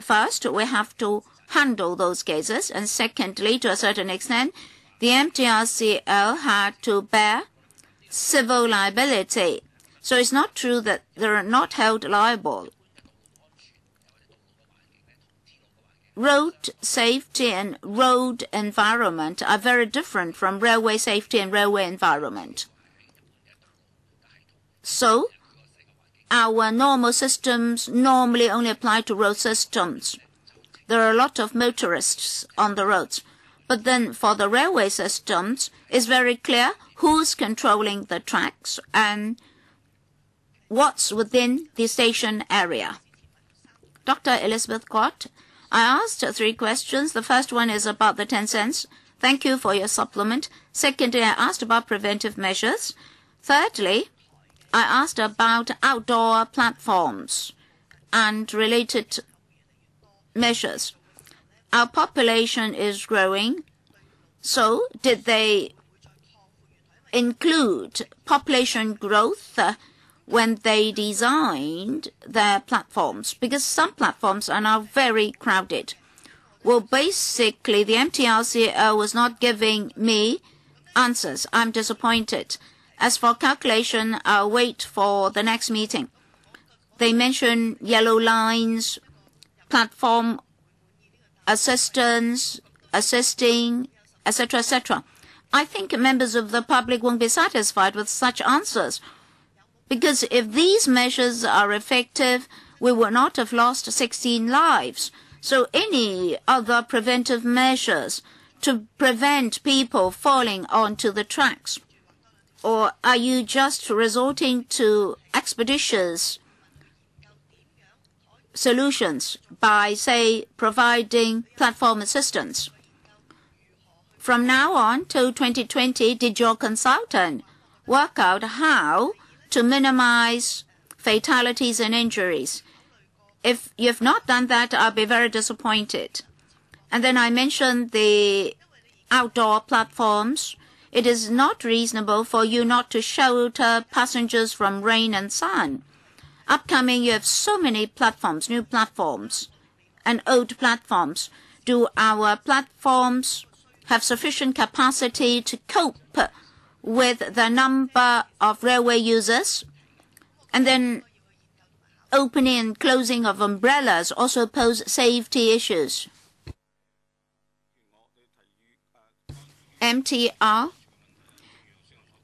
First, we have to handle those cases, and secondly, to a certain extent, the MTRCL had to bear civil liability. So it's not true that they're not held liable. Road safety and road environment are very different from railway safety and railway environment. So our normal systems normally only apply to road systems. There are a lot of motorists on the roads. But then for the railway systems, it's very clear who's controlling the tracks and what's within the station area. Dr. Elizabeth Kwok, I asked 3 questions. The first one is about the 10 cents. Thank you for your supplement. Secondly, I asked about preventive measures. Thirdly, I asked about outdoor platforms and related measures. Our population is growing, so did they include population growth when they designed their platforms? Because some platforms are now very crowded. Well, basically, the MTR was not giving me answers. I'm disappointed. As for calculation, I'll wait for the next meeting. They mention yellow lines, platform assistance, assisting, etc., etc. I think members of the public won't be satisfied with such answers, because if these measures are effective, we would not have lost 16 lives. So any other preventive measures to prevent people falling onto the tracks? Or are you just resorting to expeditious solutions by, say, providing platform assistance? From now on till 2020, did your consultant work out how to minimize fatalities and injuries? If you've not done that, I'll be very disappointed. And then I mentioned the outdoor platforms. It is not reasonable for you not to shelter passengers from rain and sun. Upcoming, you have so many platforms, new platforms and old platforms. Do our platforms have sufficient capacity to cope with the number of railway users? And then opening and closing of umbrellas also pose safety issues. MTR.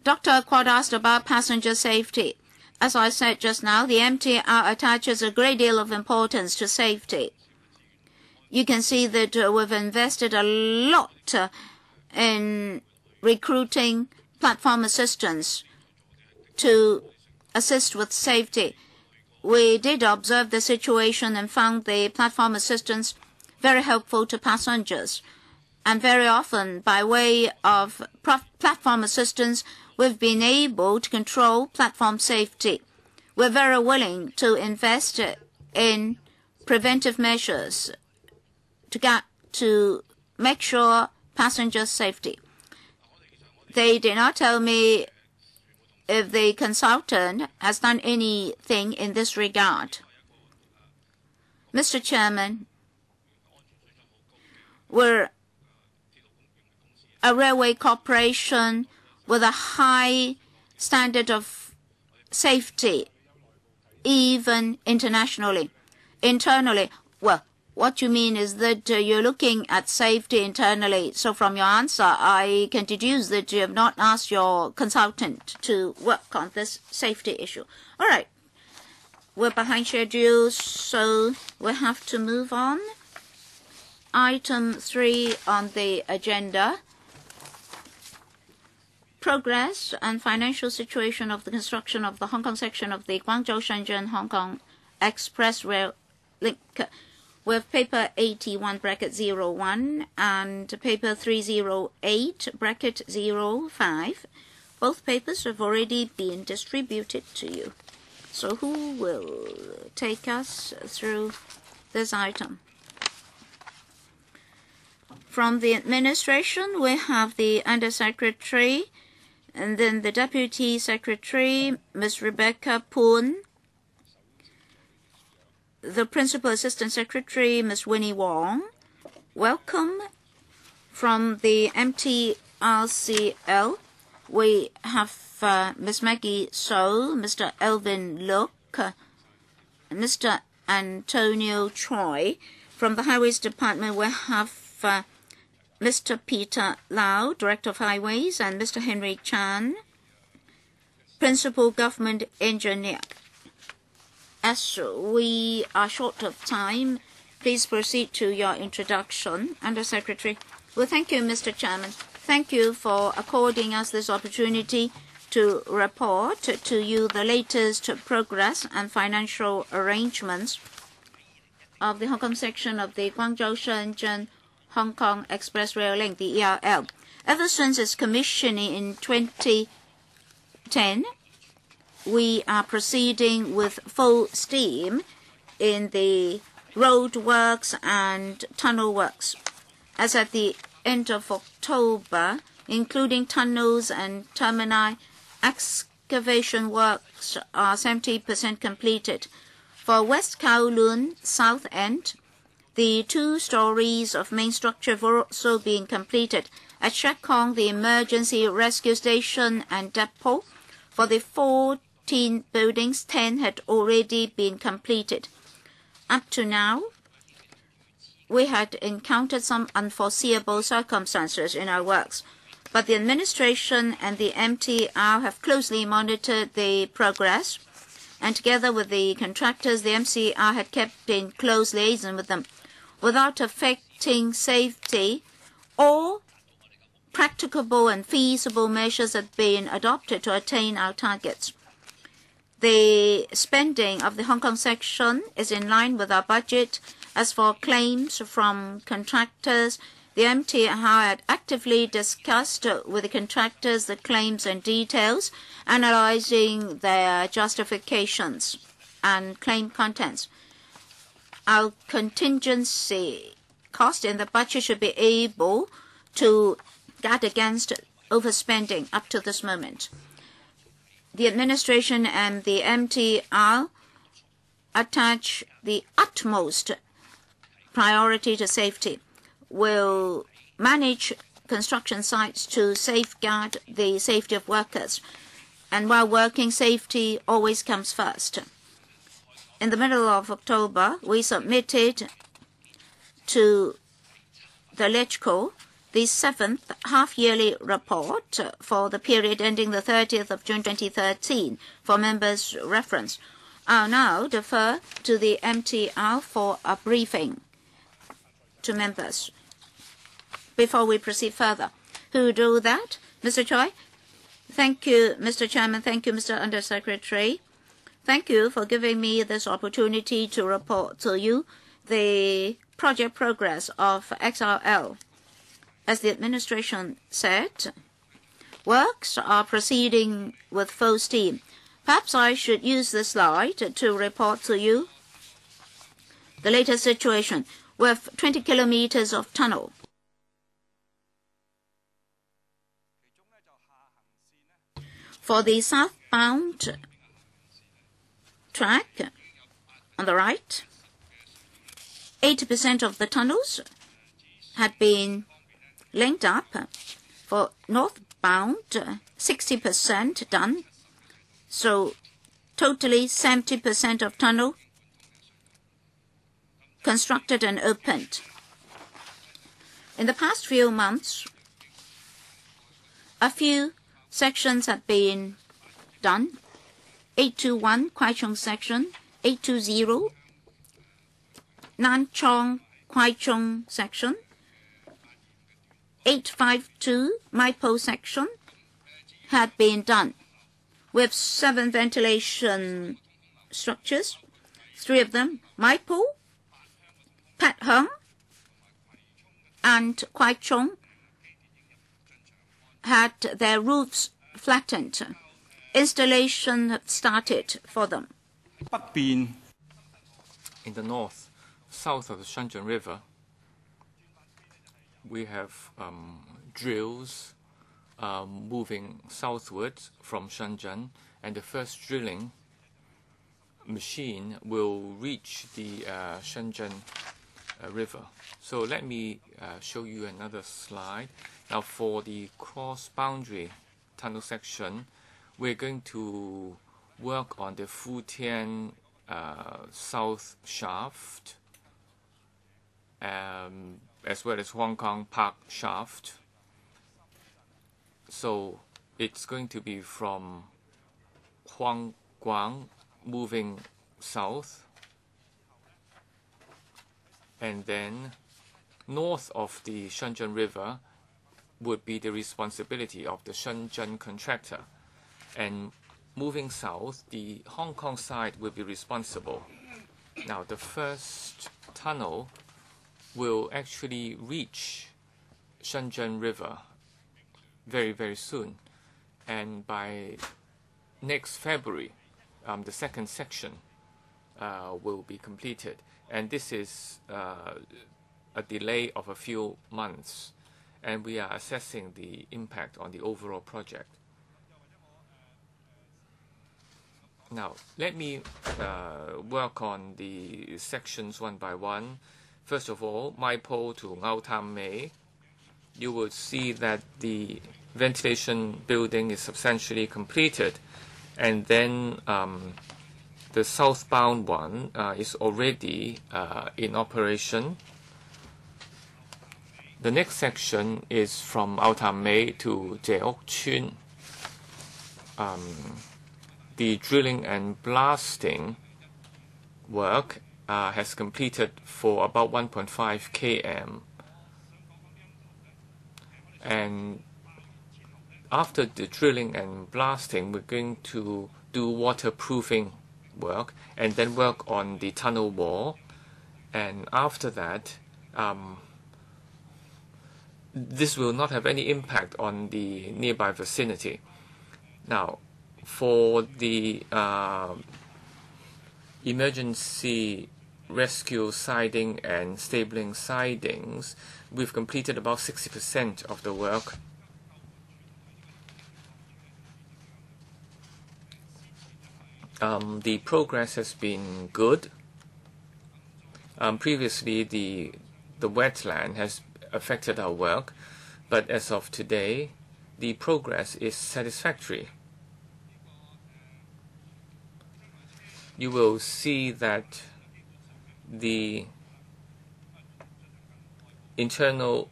Dr. Kwok asked about passenger safety. As I said just now, the MTR attaches a great deal of importance to safety. You can see that we've invested a lot in recruiting platform assistants to assist with safety. We did observe the situation and found the platform assistants very helpful to passengers. And very often, by way of platform assistance, we've been able to control platform safety. We're very willing to invest in preventive measures to make sure passenger safety. They did not tell me if the consultant has done anything in this regard. Mr. Chairman, we're a railway corporation with a high standard of safety, even internationally. Internally, well, what you mean is that you're looking at safety internally. So from your answer, I can deduce that you have not asked your consultant to work on this safety issue. All right. We're behind schedule, so we have to move on. Item 3 on the agenda. Progress and financial situation of the construction of the Hong Kong section of the Guangzhou-Shenzhen-Hong Kong Express Rail Link, with paper 81-01 and paper 308-05. Both papers have already been distributed to you. So who will take us through this item? From the administration, we have the Undersecretary, and then the Deputy Secretary, Ms. Rebecca Poon, the Principal Assistant Secretary, Ms. Winnie Wong. Welcome. From the MTRCL, we have Ms. Maggie So, Mr. Elvin Look, Mr. Antonio Choi. From the Highways Department, we have Mr. Peter Lau, Director of Highways, and Mr. Henry Chan. Principal Government Engineer. As we are short of time, please proceed to your introduction. Under Secretary. Well, thank you, Mr. Chairman. Thank you for according us this opportunity to report to you the latest progress and financial arrangements of the Hong Kong section of the Guangzhou-Shenzhen Hong Kong Express Rail Link, the ERL. Ever since its commissioning in 2010, we are proceeding with full steam in the road works and tunnel works. As at the end of October, including tunnels and termini, excavation works are 70% completed. For West Kowloon South End, the 2 stories of main structure have also been completed. At Shek Kong, the emergency rescue station and depot, for the 14 buildings, 10 had already been completed. Up to now, we had encountered some unforeseeable circumstances in our works, but the administration and the MTR have closely monitored the progress, and together with the contractors, the MCR had kept in close liaison with them. Without affecting safety, all practicable and feasible measures have been adopted to attain our targets. The spending of the Hong Kong section is in line with our budget. As for claims from contractors, the MTR had actively discussed with the contractors the claims and details, analyzing their justifications and claim contents. Our contingency cost in the budget should be able to guard against overspending up to this moment. The administration and the MTR attach the utmost priority to safety, will manage construction sites to safeguard the safety of workers. And while working, safety always comes first. In the middle of October, we submitted to the LegCo the 7th half-yearly report for the period ending the 30th of June 2013 for members' reference. I'll now defer to the MTR for a briefing to members before we proceed further. Who will do that? Mr. Choi? Thank you, Mr. Chairman. Thank you, Mr. Undersecretary. Thank you for giving me this opportunity to report to you the project progress of XRL. As the administration said, works are proceeding with full steam. Perhaps I should use this slide to report to you the latest situation. We have 20 kilometers of tunnel. For the southbound track on the right, 80% of the tunnels had been linked up. For northbound, 60% done. So totally 70% of tunnel constructed and opened. In the past few months, a few sections have been done. 821 Kwai Chung section, 820 Nan Chong Kwai Chung section, 852 Mai Po section had been done. With 7 ventilation structures, 3 of them, Mai Po, Pat Hung, and Kwai Chung, had their roofs flattened. Installation have started for them. In the north, south of the Shenzhen River, we have drills moving southward from Shenzhen, and the first drilling machine will reach the Shenzhen River. So let me show you another slide. Now for the cross-boundary tunnel section, we're going to work on the Futian South Shaft, as well as Hong Kong Park Shaft. So it's going to be from Guang moving south, and then north of the Shenzhen River would be the responsibility of the Shenzhen contractor, and moving south, the Hong Kong side will be responsible. Now, the first tunnel will actually reach Shenzhen River very, very soon, and by next February, the second section will be completed, and this is a delay of a few months, and we are assessing the impact on the overall project. Now, let me work on the sections one by one. First of all, Mai Po to Ngau Tam Mei. You will see that the ventilation building is substantially completed, and then the southbound one is already in operation. The next section is from Ngau Tam Mei to Jeok Chun. The drilling and blasting work has completed for about 1.5 km. And after the drilling and blasting, we're going to do waterproofing work and then work on the tunnel wall. And after that, this will not have any impact on the nearby vicinity. Now, for the emergency rescue siding and stabling sidings, we've completed about 60% of the work. The progress has been good. Previously, the wetland has affected our work, but as of today, the progress is satisfactory. You will see that the internal,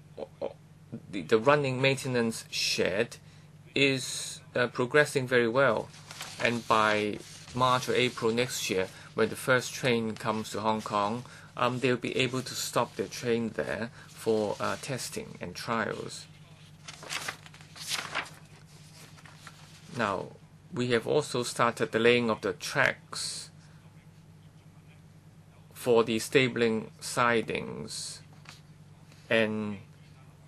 the running maintenance shed is progressing very well, and by March or April next year, when the first train comes to Hong Kong, they'll be able to stop their train there for testing and trials. Now, we have also started the laying of the tracks for the stabling sidings, and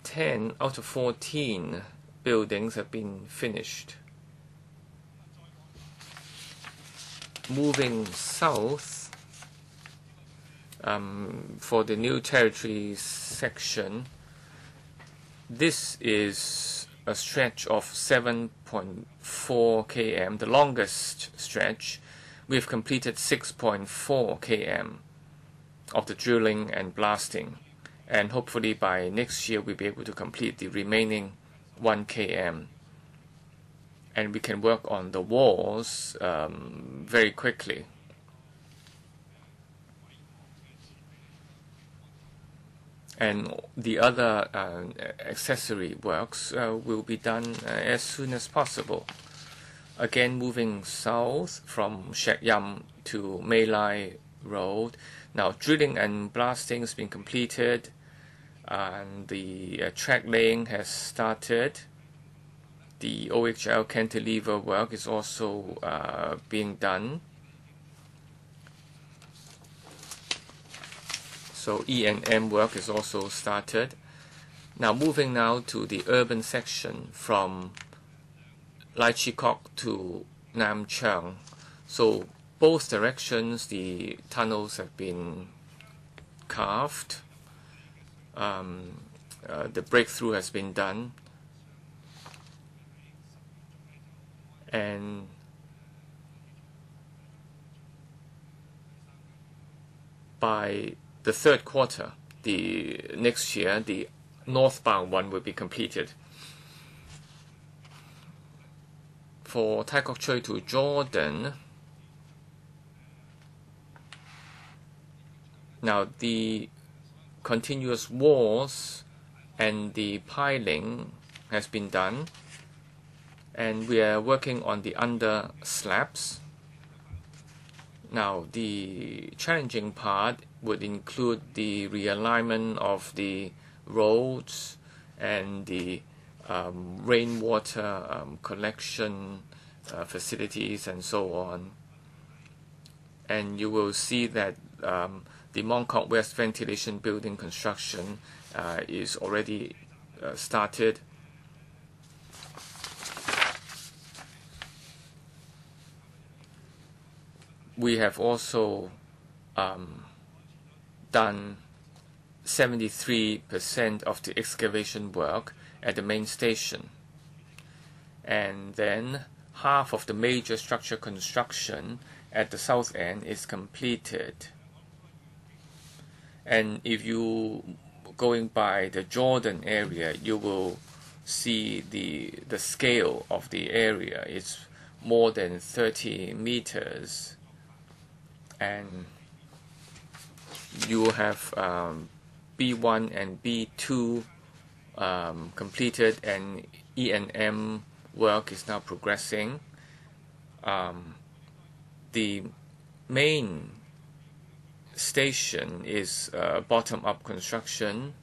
10 out of 14 buildings have been finished. Moving south, for the new territory section, this is a stretch of 7.4 km, the longest stretch. We have completed 6.4 km of the drilling and blasting, and hopefully by next year we'll be able to complete the remaining 1 km, and we can work on the walls very quickly. And the other accessory works will be done as soon as possible. Again, moving south from Shek Yam to Mei Lai Road. Now, drilling and blasting has been completed, and the track laying has started. The OHL cantilever work is also being done. So E&M work is also started. Now, moving now to the urban section from Lai Chi Kok to Nam Cheong. So both directions, the tunnels have been carved. The breakthrough has been done, and by the third quarter, the next year, the northbound one will be completed. For Tai Kok Tsui to Jordan, now the continuous walls and the piling has been done, and we are working on the under slabs. Now, the challenging part would include the realignment of the roads and the rainwater collection facilities and so on. And you will see that the Mong Kok West ventilation building construction is already started. We have also done 73% of the excavation work at the main station. And then half of the major structure construction at the south end is completed. And if you going by the Jordan area, you will see the scale of the area. It's more than 30 meters. And you have B1 and B2 completed, and E&M work is now progressing. The main station is bottom-up construction,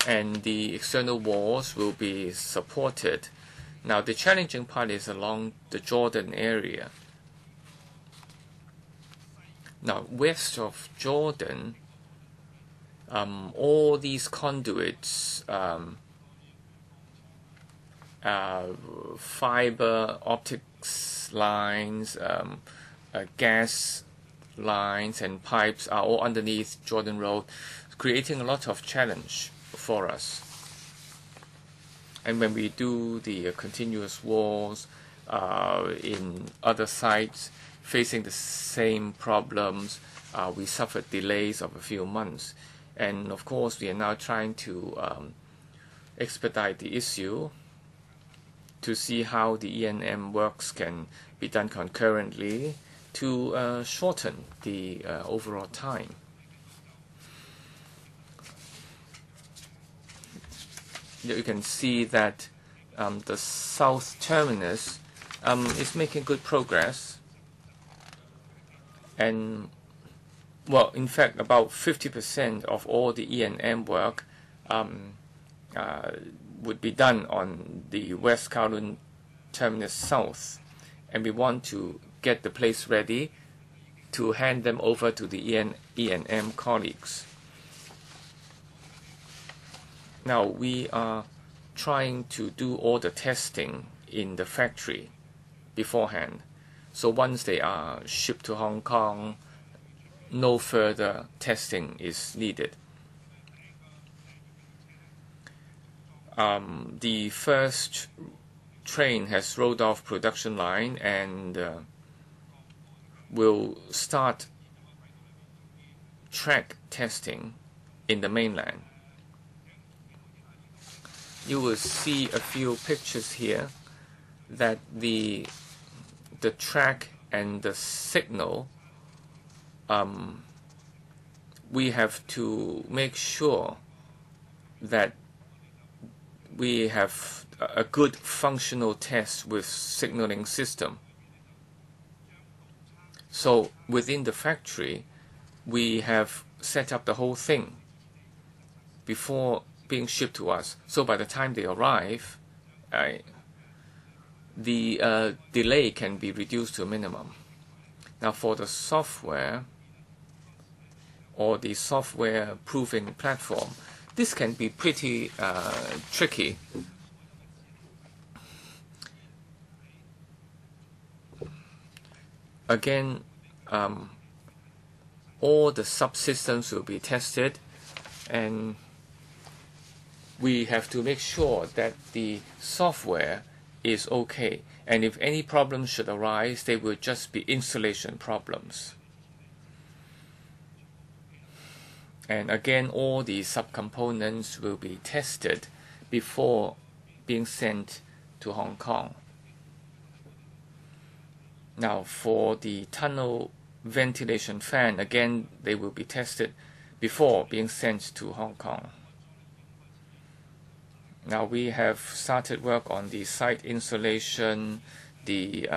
and the external walls will be supported. Now, the challenging part is along the Jordan area. Now, west of Jordan, all these conduits, fiber optics lines, gas lines and pipes are all underneath Jordan Road, creating a lot of challenge for us. And when we do the continuous walls in other sites facing the same problems, we suffered delays of a few months. And of course, we are now trying to expedite the issue to see how the E&M works can be done concurrently to shorten the overall time. You can see that the south terminus is making good progress. And, well, in fact, about 50% of all the E&M work would be done on the West Kowloon Terminus South. And we want to get the place ready to hand them over to the E&M colleagues. Now, we are trying to do all the testing in the factory beforehand. So once they are shipped to Hong Kong, no further testing is needed. The first train has rolled off production line and will start track testing in the mainland. You will see a few pictures here that the track and the signal, we have to make sure that we have a good functional test with signaling system. So within the factory, we have set up the whole thing before being shipped to us. So by the time they arrive, the delay can be reduced to a minimum. Now, for the software or the software proving platform, this can be pretty tricky. Again, all the subsystems will be tested, and we have to make sure that the software is okay. And if any problems should arise, they will just be installation problems. And again, all the subcomponents will be tested before being sent to Hong Kong. Now, for the tunnel ventilation fan, again, they will be tested before being sent to Hong Kong. Now we have started work on the site insulation, the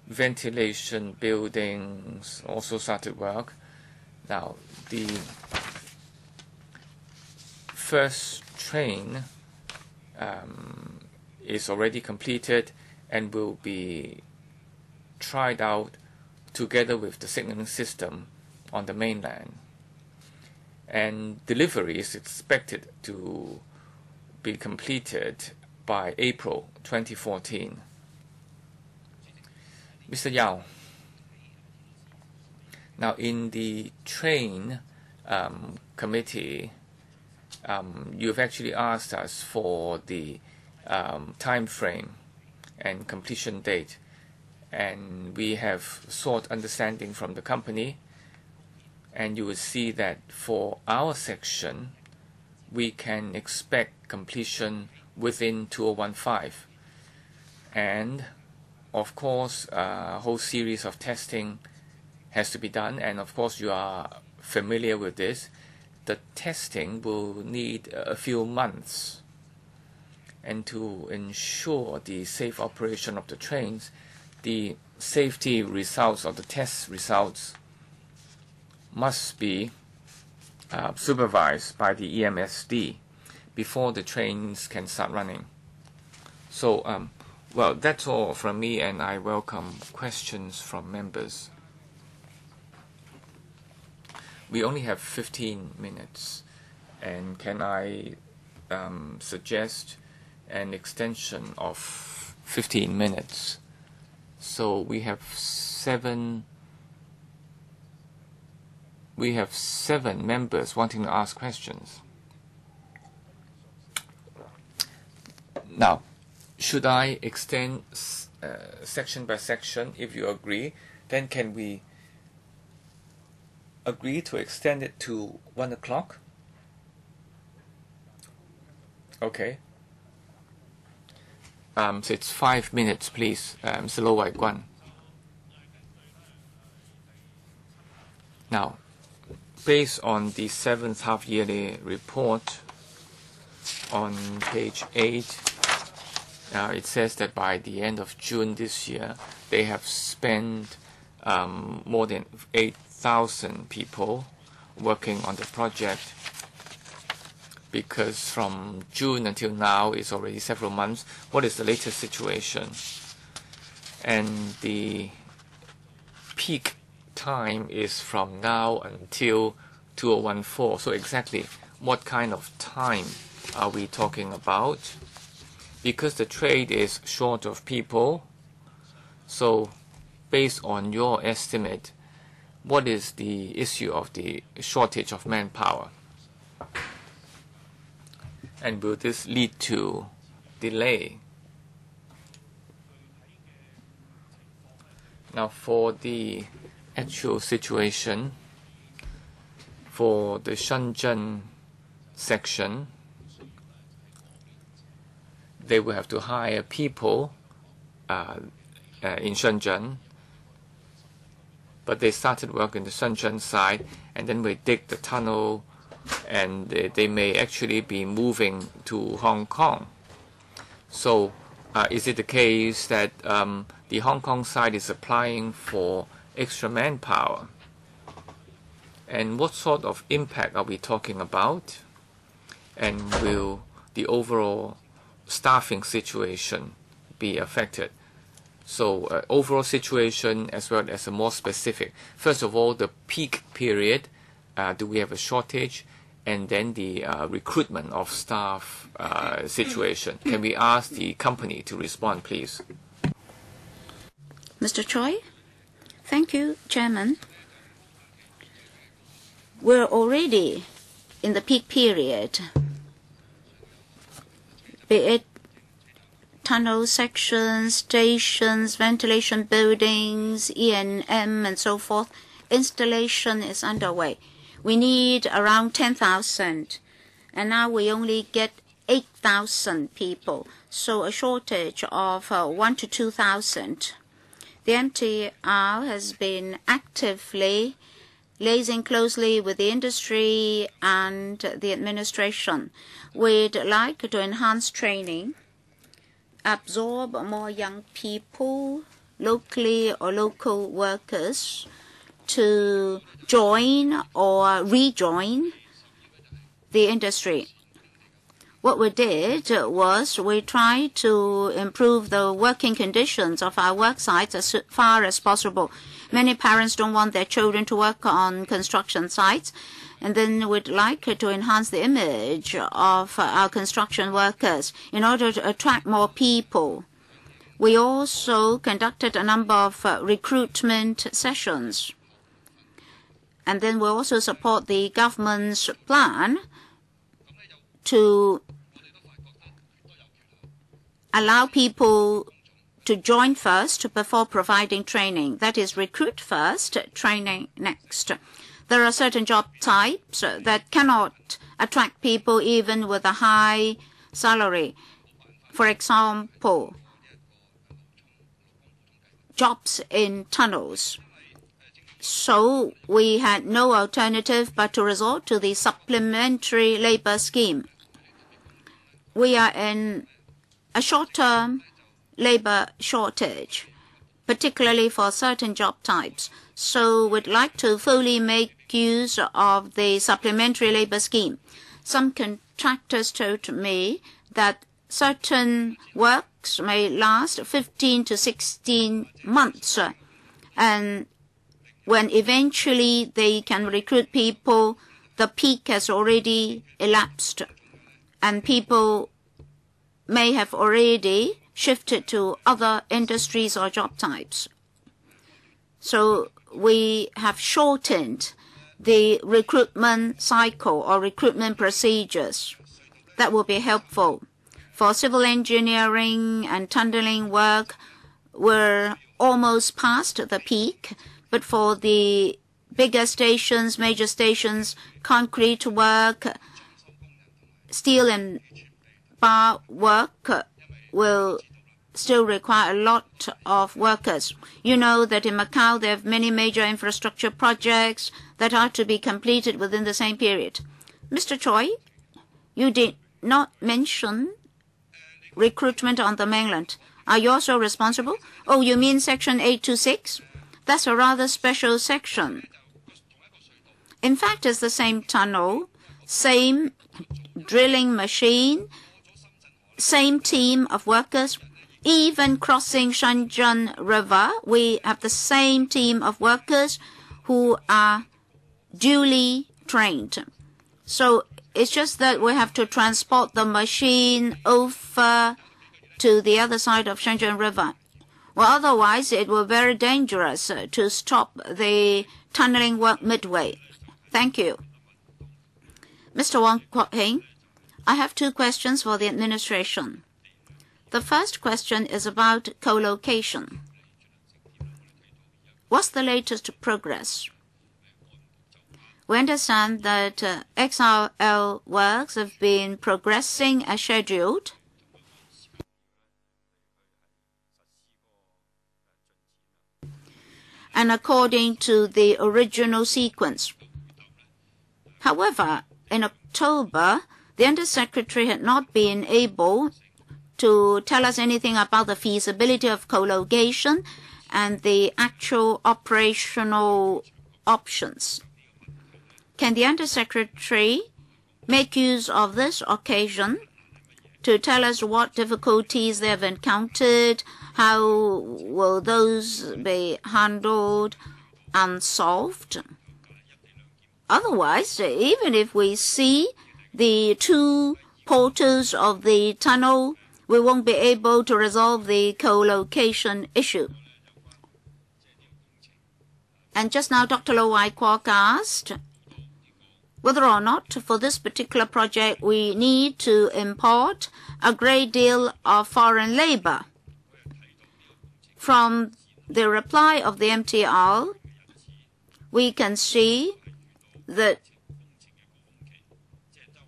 ventilation buildings also started work. Now the first train is already completed and will be tried out together with the signaling system on the mainland. And delivery is expected to be completed by April 2014. Mr. Yao, now in the train committee, you've actually asked us for the time frame and completion date, and we have sought understanding from the company, and you will see that for our section we can expect completion within 2015, and of course a whole series of testing has to be done, and of course you are familiar with this. The testing will need a few months, and to ensure the safe operation of the trains, the safety results of the test results must be supervised by the EMSD before the trains can start running. So, well, that's all from me, and I welcome questions from members. We only have 15 minutes, and can I suggest an extension of 15 minutes? So we have seven members wanting to ask questions. Now, should I extend section by section? If you agree, then can we agree to extend it to 1 o'clock? Okay. So it's 5 minutes, please, Mr. Lo Wai Guan. Now, based on the 7th half-yearly report on page 8, it says that by the end of June this year, they have spent more than 8,000 people working on the project, because from June until now it's already several months. What is the latest situation? And the peak time is from now until 2014. So exactly what kind of time are we talking about? Because the trade is short of people, so based on your estimate, what is the issue of the shortage of manpower? And will this lead to delay? Now, for the actual situation, for the Shenzhen section, they will have to hire people in Shenzhen, but they started work in the Shenzhen side, and then we dig the tunnel, and they may actually be moving to Hong Kong. So is it the case that the Hong Kong side is applying for extra manpower? And what sort of impact are we talking about? And will the overall staffing situation be affected? So overall situation as well as a more specific. First of all, the peak period, do we have a shortage? And then the recruitment of staff situation. Can we ask the company to respond, please? Mr. Choi? Thank you, Chairman. We're already in the peak period, be it tunnel sections, stations, ventilation buildings, E&M, and so forth. Installation is underway. We need around 10,000, and now we only get 8,000 people, so a shortage of 1,000 to 2,000. The MTR has been actively liaising closely with the industry and the administration. We'd like to enhance training, absorb more young people, locally or local workers, to join or rejoin the industry. What we did was we tried to improve the working conditions of our work sites as far as possible. Many parents don't want their children to work on construction sites, and then we'd like to enhance the image of our construction workers in order to attract more people. We also conducted a number of recruitment sessions. And then we also support the government's plan to allow people to join first before providing training. That is, recruit first, training next. There are certain job types that cannot attract people even with a high salary. For example, jobs in tunnels. So we had no alternative but to resort to the supplementary labor scheme. We are in a short-term labor shortage, particularly for certain job types. So we'd like to fully make use of the supplementary labor scheme. Some contractors told me that certain works may last 15 to 16 months, and when eventually they can recruit people, the peak has already elapsed, and people may have already shifted to other industries or job types. So we have shortened the recruitment cycle or recruitment procedures. That will be helpful. For civil engineering and tunneling work, we're almost past the peak, but for the bigger stations, major stations, concrete work, steel and bar work will still require a lot of workers. You know that in Macau they have many major infrastructure projects that are to be completed within the same period. Mr. Choi, you did not mention recruitment on the mainland. Are you also responsible? Oh, you mean Section 826? That's a rather special section. In fact, it's the same tunnel, same drilling machine, same team of workers. Even crossing Shenzhen River, we have the same team of workers who are duly trained. So it's just that we have to transport the machine over to the other side of Shenzhen River. Well, otherwise it will be very dangerous to stop the tunneling work midway. Thank you. Mr. Wong Kwok-hing, I have two questions for the administration. The first question is about co-location. What's the latest progress? We understand that XRL works have been progressing as scheduled. And according to the original sequence. However, in October, the Undersecretary had not been able to tell us anything about the feasibility of co-location and the actual operational options. Can the Undersecretary make use of this occasion to tell us what difficulties they have encountered, how will those be handled and solved? Otherwise, even if we see the two portals of the tunnel, we won't be able to resolve the co-location issue. And just now, Dr. Lo Wai Kwok asked whether or not for this particular project we need to import a great deal of foreign labor. From the reply of the MTR, we can see that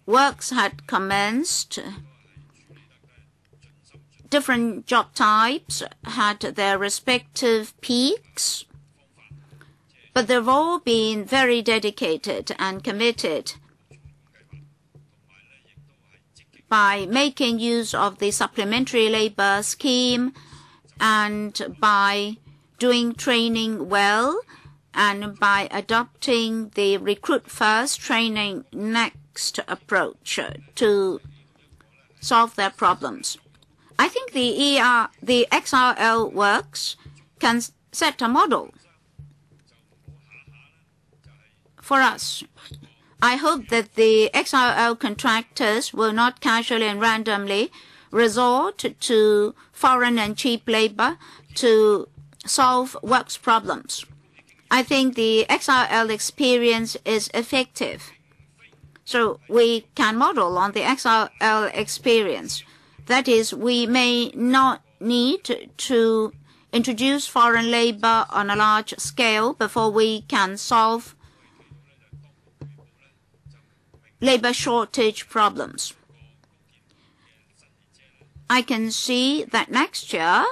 works had commenced. Different job types had their respective peaks. But they've all been very dedicated and committed by making use of the supplementary labor scheme and by doing training well and by adopting the recruit first, training next approach to solve their problems. I think the XRL works can set a model for us. I hope that the XRL contractors will not casually and randomly resort to foreign and cheap labor to solve works problems. I think the XRL experience is effective. So we can model on the XRL experience. That is, we may not need to introduce foreign labor on a large scale before we can solve labor shortage problems. I can see that next year,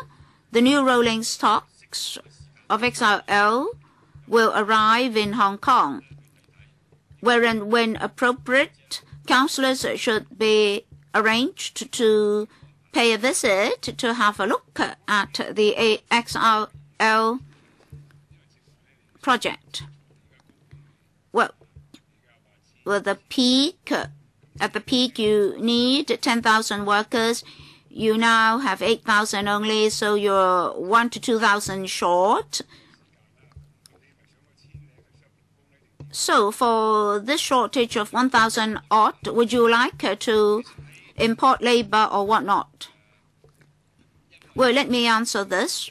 the new rolling stocks of XRL will arrive in Hong Kong, wherein when appropriate, councillors should be arranged to pay a visit to have a look at the XRL project. Well, at the peak you need 10,000 workers. You now have 8,000 only, so you're 1,000 to 2,000 short. So for this shortage of 1,000 odd, would you like to import labor or whatnot? Well, let me answer this.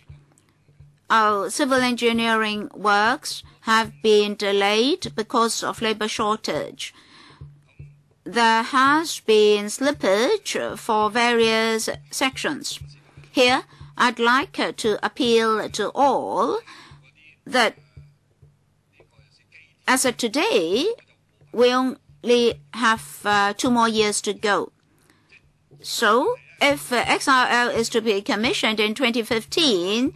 Our civil engineering works have been delayed because of labor shortage. There has been slippage for various sections. Here, I'd like to appeal to all that as of today, we only have 2 more years to go. So, if XRL is to be commissioned in 2015,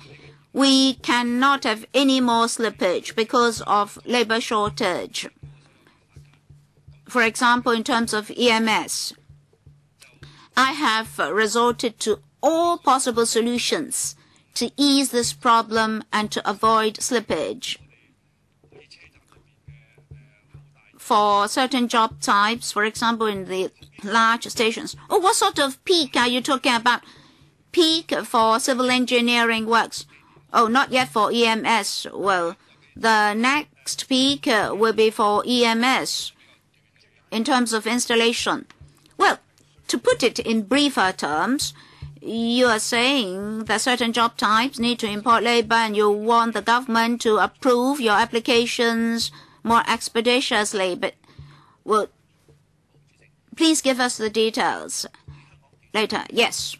we cannot have any more slippage because of labor shortage. For example, in terms of EMS, I have resorted to all possible solutions to ease this problem and to avoid slippage. For certain job types, for example, in the large stations. Oh, what sort of peak are you talking about? Peak for civil engineering works? Oh, not yet for EMS. Well, the next peak will be for EMS in terms of installation. Well, to put it in briefer terms, you are saying that certain job types need to import labor and you want the government to approve your applications more expeditiously. But, well, please give us the details later. Yes.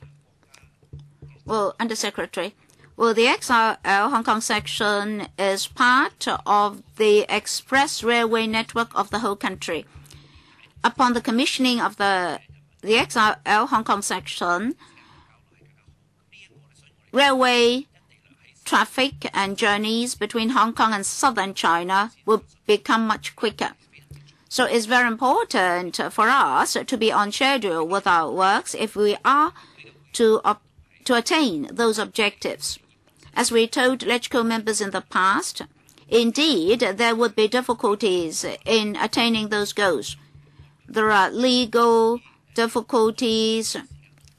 Well, Undersecretary. Well, the XRL Hong Kong section is part of the express railway network of the whole country. Upon the commissioning of the XRL Hong Kong section, railway traffic and journeys between Hong Kong and southern China will become much quicker. So it's very important for us to be on schedule with our works if we are to attain those objectives. As we told LegCo members in the past, indeed, there would be difficulties in attaining those goals. There are legal difficulties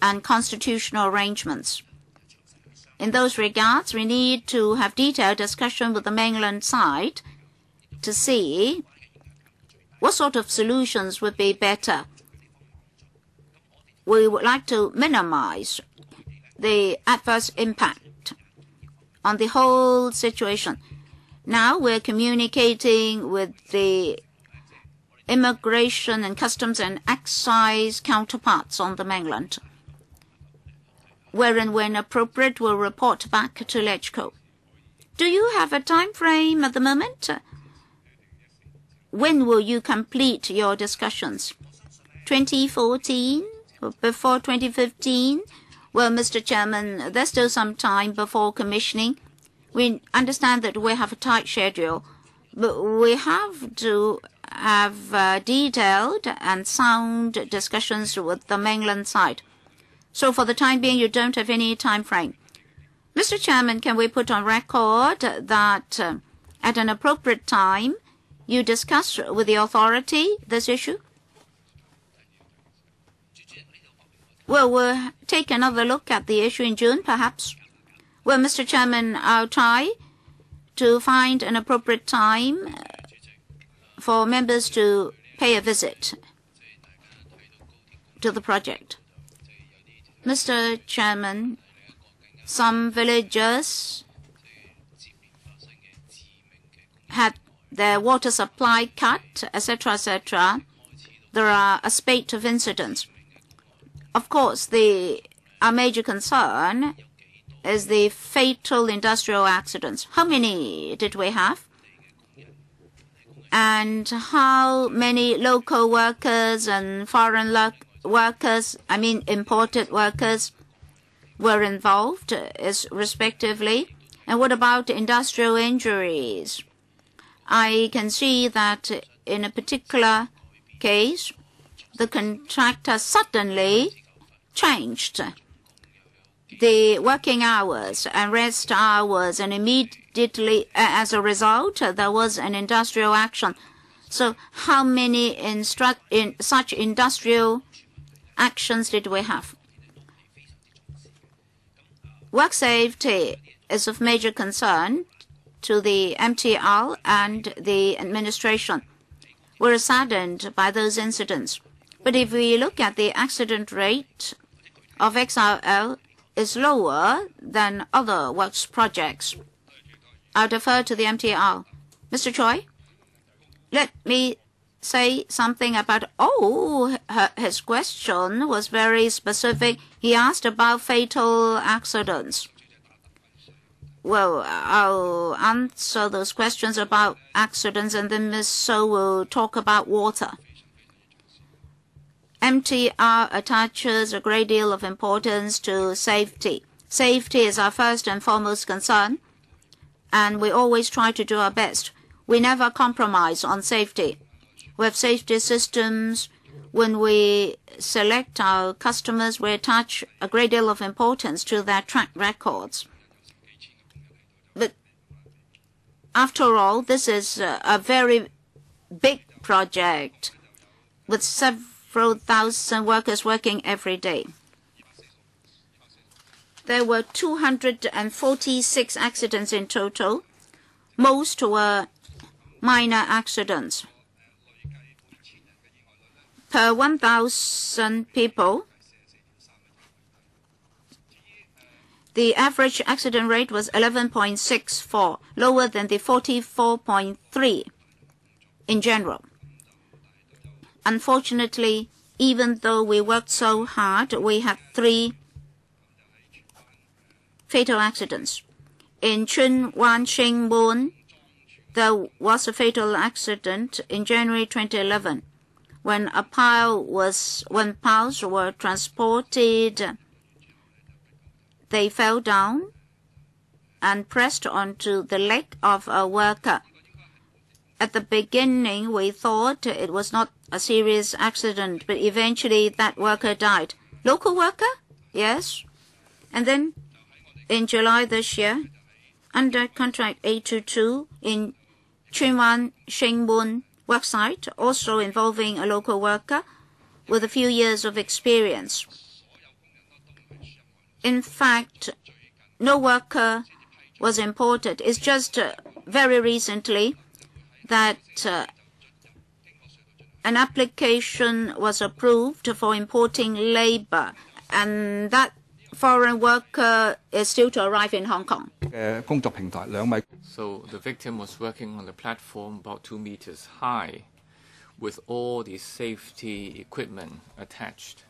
and constitutional arrangements. In those regards, we need to have detailed discussion with the mainland side to see what sort of solutions would be better. We would like to minimize the adverse impact on the whole situation. Now we're communicating with the immigration and customs and excise counterparts on the mainland, wherein when appropriate we'll report back to LegCo. Do you have a time frame at the moment? When will you complete your discussions? 2014? Before 2015? Well, Mr. Chairman, there's still some time before commissioning. We understand that we have a tight schedule. But we have to have detailed and sound discussions with the mainland side. So for the time being, you don't have any time frame. Mr. Chairman, can we put on record that at an appropriate time, you discuss with the authority this issue? Well, we'll take another look at the issue in June, perhaps. Well, Mr. Chairman, I'll try to find an appropriate time for members to pay a visit to the project. Mr. Chairman, some villagers had their water supply cut, etc., etc. There are a spate of incidents. Of course, our major concern is the fatal industrial accidents. How many did we have? And how many local workers and foreign workers, imported workers, were involved respectively? And what about industrial injuries? I can see that in a particular case, the contractor suddenly changed the working hours and rest hours, and immediately, as a result, there was an industrial action. So how many such industrial actions did we have? Work safety is of major concern to the MTR and the administration. We're saddened by those incidents. But if we look at the accident rate of XRL, is lower than other works projects. I'll defer to the MTR. Mr. Choi, let me say something about, his question was very specific. He asked about fatal accidents. Well, I'll answer those questions about accidents, and then Ms. So will talk about water. MTR attaches a great deal of importance to safety. Safety is our first and foremost concern, and we always try to do our best. We never compromise on safety. We have safety systems. When we select our customers, we attach a great deal of importance to their track records. But after all, this is a very big project with several thousand workers working every day. There were 246 accidents in total. Most were minor accidents. Per 1,000 people, the average accident rate was 11.64, lower than the 44.3 in general. Unfortunately, even though we worked so hard, we had 3 fatal accidents. In Chun Wan Shing Mun, there was a fatal accident in January 2011 when piles were transported. They fell down and pressed onto the leg of a worker. At the beginning, we thought it was not a serious accident, but eventually that worker died. Local worker? Yes. And then in July this year, under contract 822 in Chunwan Shingmun worksite, also involving a local worker with a few years of experience. In fact, no worker was imported. It's just very recently that an application was approved for importing labor, and that foreign worker is still to arrive in Hong Kong. So the victim was working on the platform about 2 meters high with all the safety equipment attached,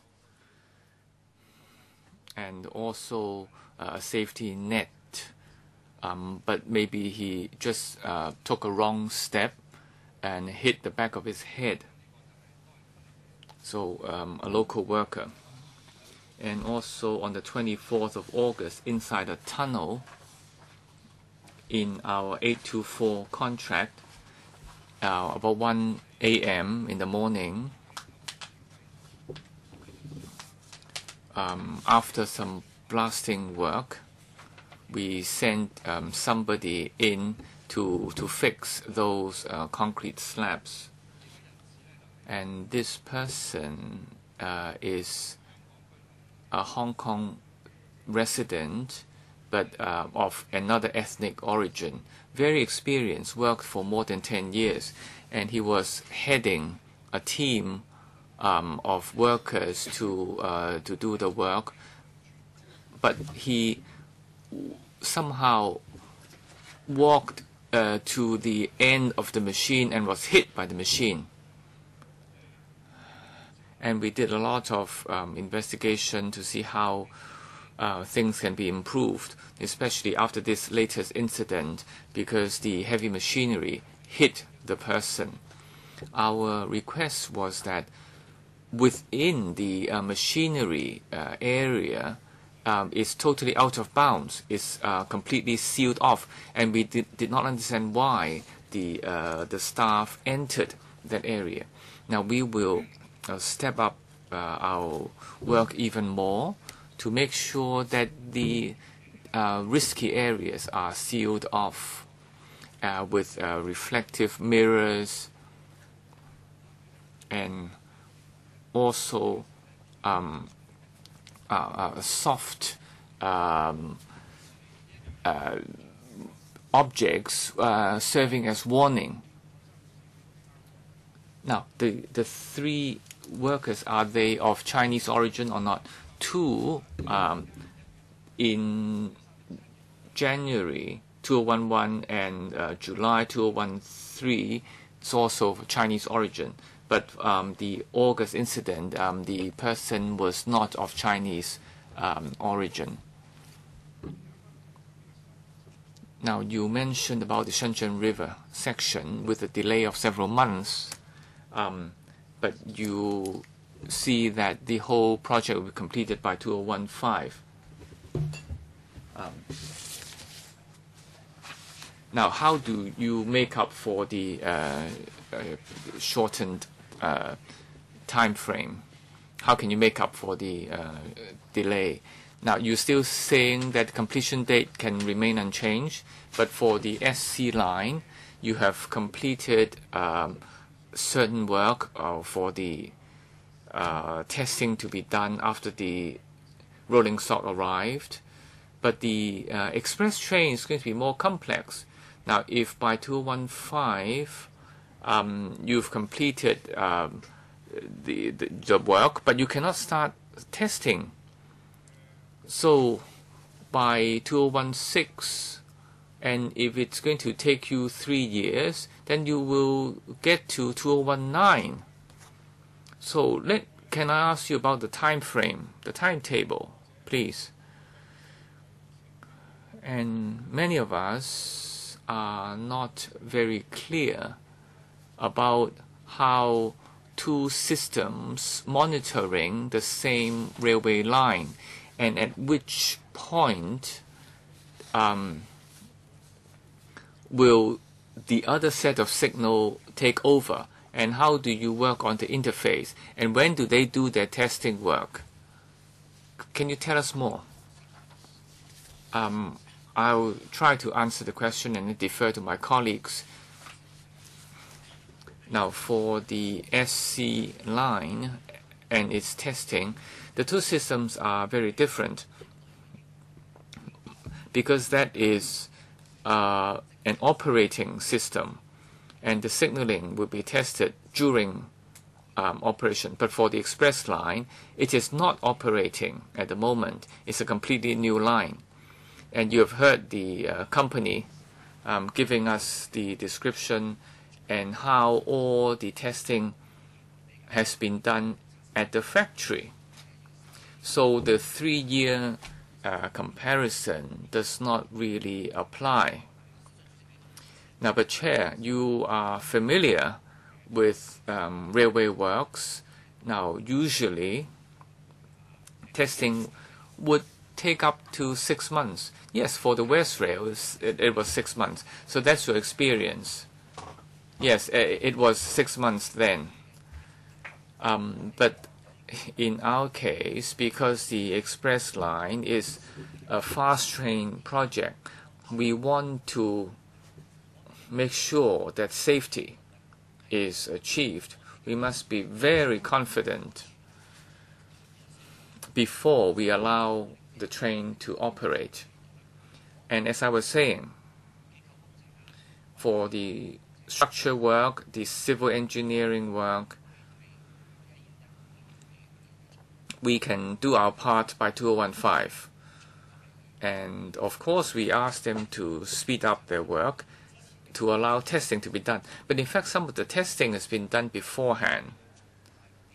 and also a safety net. But maybe he just took a wrong step and hit the back of his head. So a local worker. And also on the 24th of August, inside a tunnel in our 824 contract, about 1 a.m. in the morning, after some blasting work, we sent somebody in to fix those concrete slabs. And this person is a Hong Kong resident, but of another ethnic origin. Very experienced, worked for more than 10 years, and he was heading a team of workers to do the work. But he somehow walked to the end of the machine and was hit by the machine. And we did a lot of investigation to see how things can be improved, especially after this latest incident, because the heavy machinery hit the person. Our request was that within the machinery area is totally out of bounds, is completely sealed off, and we did not understand why the staff entered that area. Now we will step up our work even more to make sure that the risky areas are sealed off with reflective mirrors, and also soft objects serving as warning. Now, the three workers, are they of Chinese origin or not? Two, in January 2011 and July 2013, it's also of Chinese origin. But the August incident, the person was not of Chinese origin. Now, you mentioned about the Shenzhen River section with a delay of several months. But you see that the whole project will be completed by 2015. Now, how do you make up for the shortened time frame? How can you make up for the delay? Now, you're still saying that completion date can remain unchanged, but for the SC line, you have completed certain work for the testing to be done after the rolling stock arrived. But the express train is going to be more complex. Now, if by 2015 you've completed the work, but you cannot start testing. So by 2016, and if it's going to take you 3 years, then you will get to 2019. So can I ask you about the time frame, the timetable, please? And many of us are not very clear about how two systems monitoring the same railway line, and at which point will the other set of signal take over, and how do you work on the interface, and when do they do their testing work? Can you tell us more? I'll try to answer the question and defer to my colleagues. Now, for the SC line and its testing, the two systems are very different, because that is an operating system, and the signaling will be tested during operation. But for the express line, it is not operating at the moment. It's a completely new line. And you have heard the company giving us the description and how all the testing has been done at the factory. So the 3-year comparison does not really apply. Now, but Chair, you are familiar with railway works. Now, usually testing would take up to 6 months. Yes, for the West Rail, it was 6 months. So that's your experience. Yes, it was 6 months then. But in our case, because the express line is a fast train project, we want to make sure that safety is achieved. We must be very confident before we allow the train to operate. And as I was saying, for the structure work, the civil engineering work, we can do our part by 2015. And of course, we ask them to speed up their work to allow testing to be done. But in fact, some of the testing has been done beforehand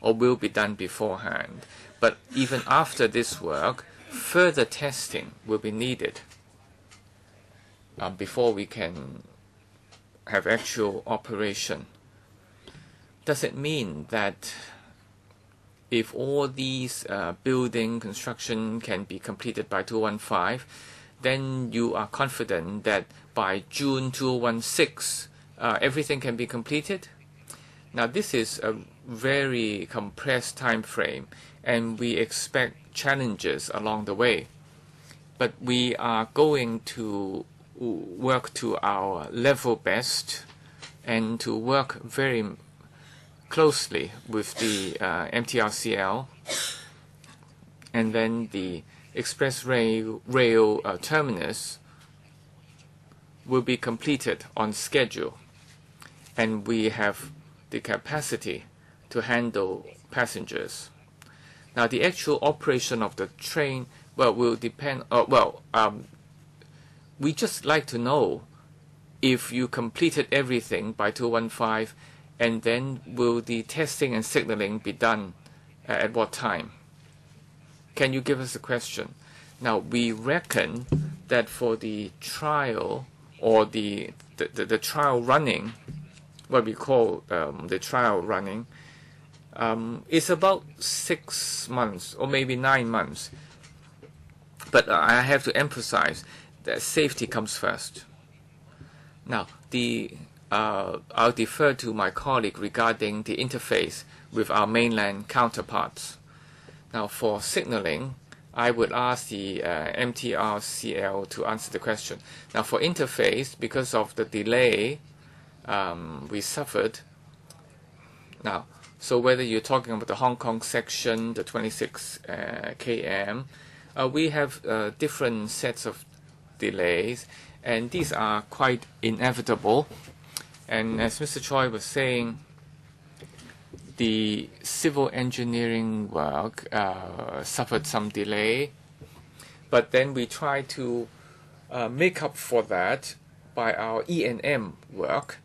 or will be done beforehand. But even after this work, further testing will be needed before we can have actual operation. Does it mean that if all these building construction can be completed by 2015, then you are confident that by June 2016 everything can be completed? Now this is a very compressed time frame, and we expect challenges along the way. But we are going to work to our level best and to work very closely with the MTRCL, and then the express rail terminus will be completed on schedule, and we have the capacity to handle passengers. Now the actual operation of the train, well, will depend. We just like to know if you completed everything by 2015, and then will the testing and signaling be done at what time? Can you give us a question? Now we reckon that for the trial or the trial running, what we call the trial running, is about 6 months or maybe 9 months. But I have to emphasize that safety comes first. Now, I'll defer to my colleague regarding the interface with our mainland counterparts. Now, for signaling, I would ask the MTRCL to answer the question. Now, for interface, because of the delay we suffered, now, so whether you're talking about the Hong Kong section, the 26 km, we have different sets of delays, and these are quite inevitable. And as Mr. Choi was saying, the civil engineering work suffered some delay, but then we try to make up for that by our E&M work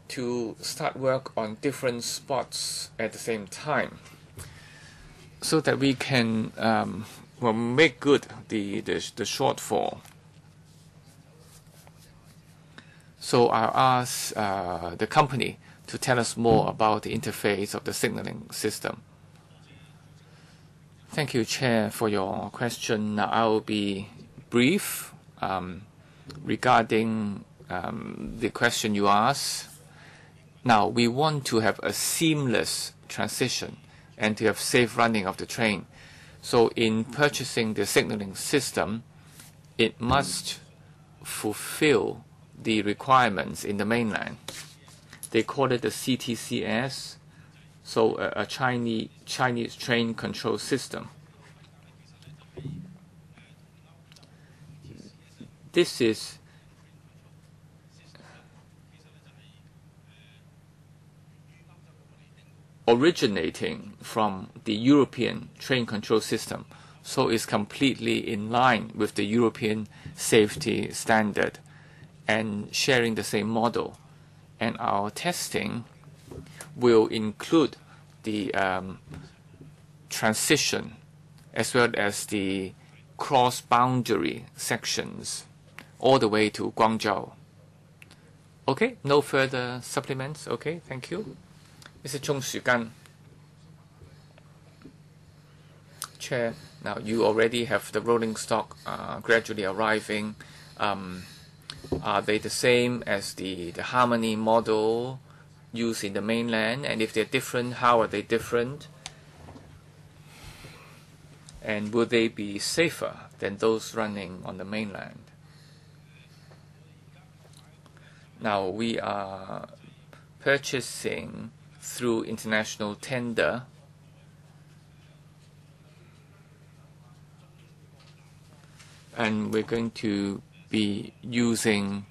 to start work on different spots at the same time, so that we can make good the shortfall. So I'll ask the company to tell us more about the interface of the signaling system. Thank you, Chair, for your question. Now I will be brief regarding the question you asked. Now, we want to have a seamless transition and to have safe running of the train. So in purchasing the signaling system, it must fulfill the requirements in the mainland. They call it the CTCS, so a Chinese train control system. This is originating from the European train control system, so it's completely in line with the European safety standard and sharing the same model. And our testing will include the transition as well as the cross-boundary sections all the way to Guangzhou. Okay, no further supplements. Okay, thank you. Mr. Chung Shu-gan. Chair, now you already have the rolling stock gradually arriving. Are they the same as the harmony model used in the mainland? And if they're different, how are they different? And will they be safer than those running on the mainland? Now, we are purchasing through international tender. And we're going to be using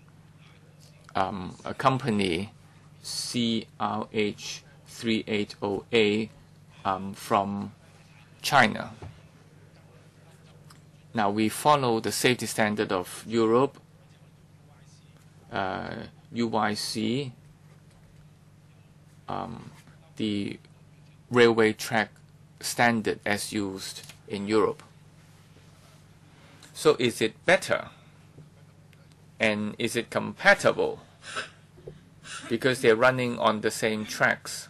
a company, CRH380A, from China. Now, we follow the safety standard of Europe, UYC, the railway track standard as used in Europe. So is it better? And is it compatible? Because they're running on the same tracks.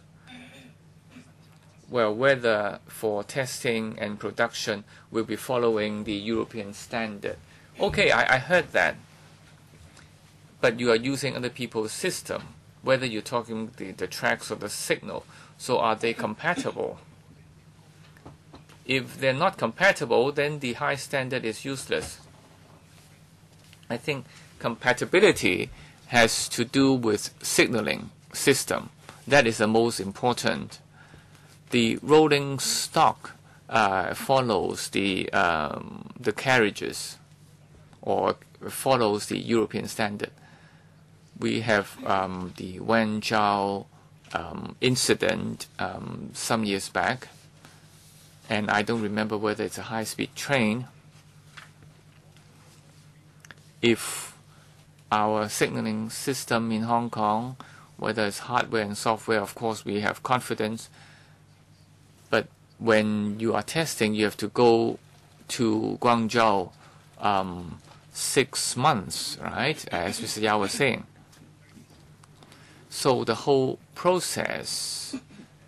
Well, whether for testing and production we'll be following the European standard. Okay, I heard that. But you are using other people's system, whether you're talking the tracks or the signal. So are they compatible? If they're not compatible, then the high standard is useless. I think compatibility has to do with signaling system. That is the most important. The rolling stock follows the carriages, or follows the European standard. We have the Wenzhou incident some years back, and I don't remember whether it's a high-speed train. If our signaling system in Hong Kong, whether it's hardware and software, of course we have confidence. But when you are testing, you have to go to Guangzhou 6 months, right? As Mr. Yao was saying. So the whole process,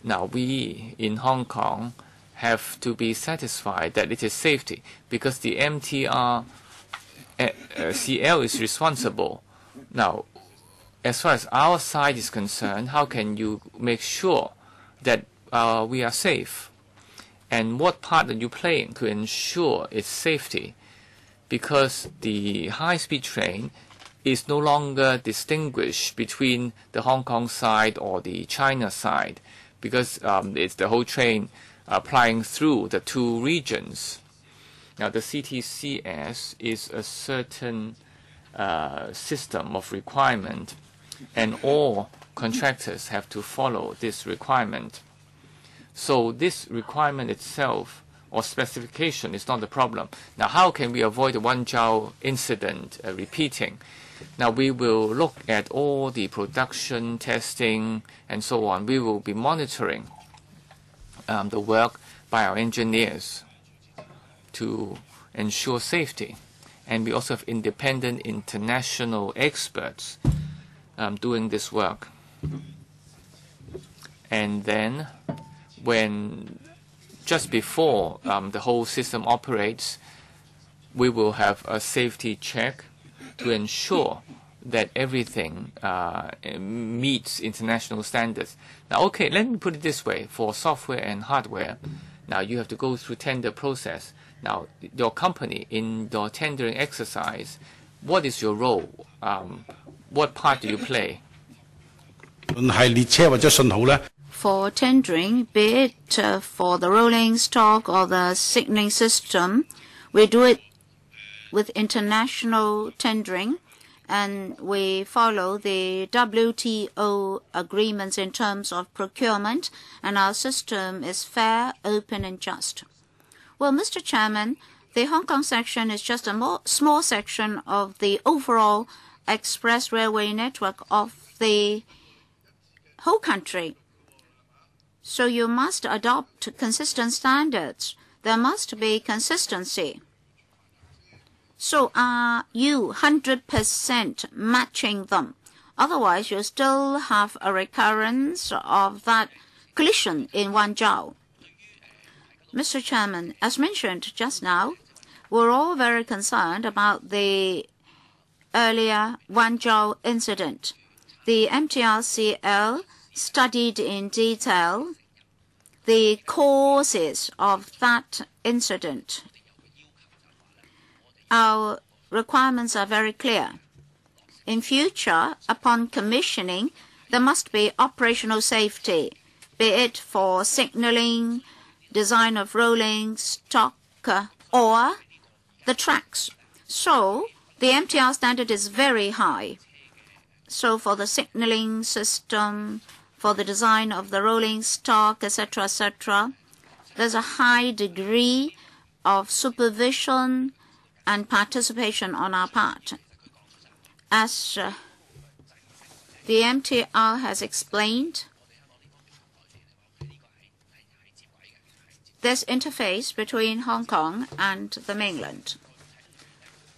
now we in Hong Kong have to be satisfied that it is safety, because the MTR CL is responsible. Now, as far as our side is concerned, how can you make sure that we are safe? And what part are you playing to ensure its safety? Because the high-speed train is no longer distinguished between the Hong Kong side or the China side, because it's the whole train applying through the two regions. Now, the CTCS is a certain system of requirement, and all contractors have to follow this requirement. So this requirement itself or specification is not the problem. Now, how can we avoid the Wenzhou incident repeating? Now, we will look at all the production, testing, and so on. We will be monitoring the work by our engineers to ensure safety. And we also have independent international experts doing this work. And then when just before the whole system operates, we will have a safety check to ensure that everything meets international standards. Now, okay, let me put it this way. For software and hardware, now you have to go through tender process. Now, your company, in your tendering exercise, what is your role? What part do you play? For tendering, be it for the rolling stock or the signaling system, we do it with international tendering, and we follow the WTO agreements in terms of procurement, and our system is fair, open, and just. Well, Mr. Chairman, the Hong Kong section is just a small section of the overall express railway network of the whole country. So you must adopt consistent standards. There must be consistency. So are you 100% matching them? Otherwise, you still have a recurrence of that collision in Wenzhou. Mr. Chairman, as mentioned just now, we're all very concerned about the earlier Wanzhou incident. The MTRCL studied in detail the causes of that incident. Our requirements are very clear. In future, upon commissioning, there must be operational safety, be it for signaling, design of rolling stock, or the tracks. So the MTR standard is very high. So for the signaling system, for the design of the rolling stock, etc., etc., there's a high degree of supervision and participation on our part. As the MTR has explained, there's interface between Hong Kong and the mainland.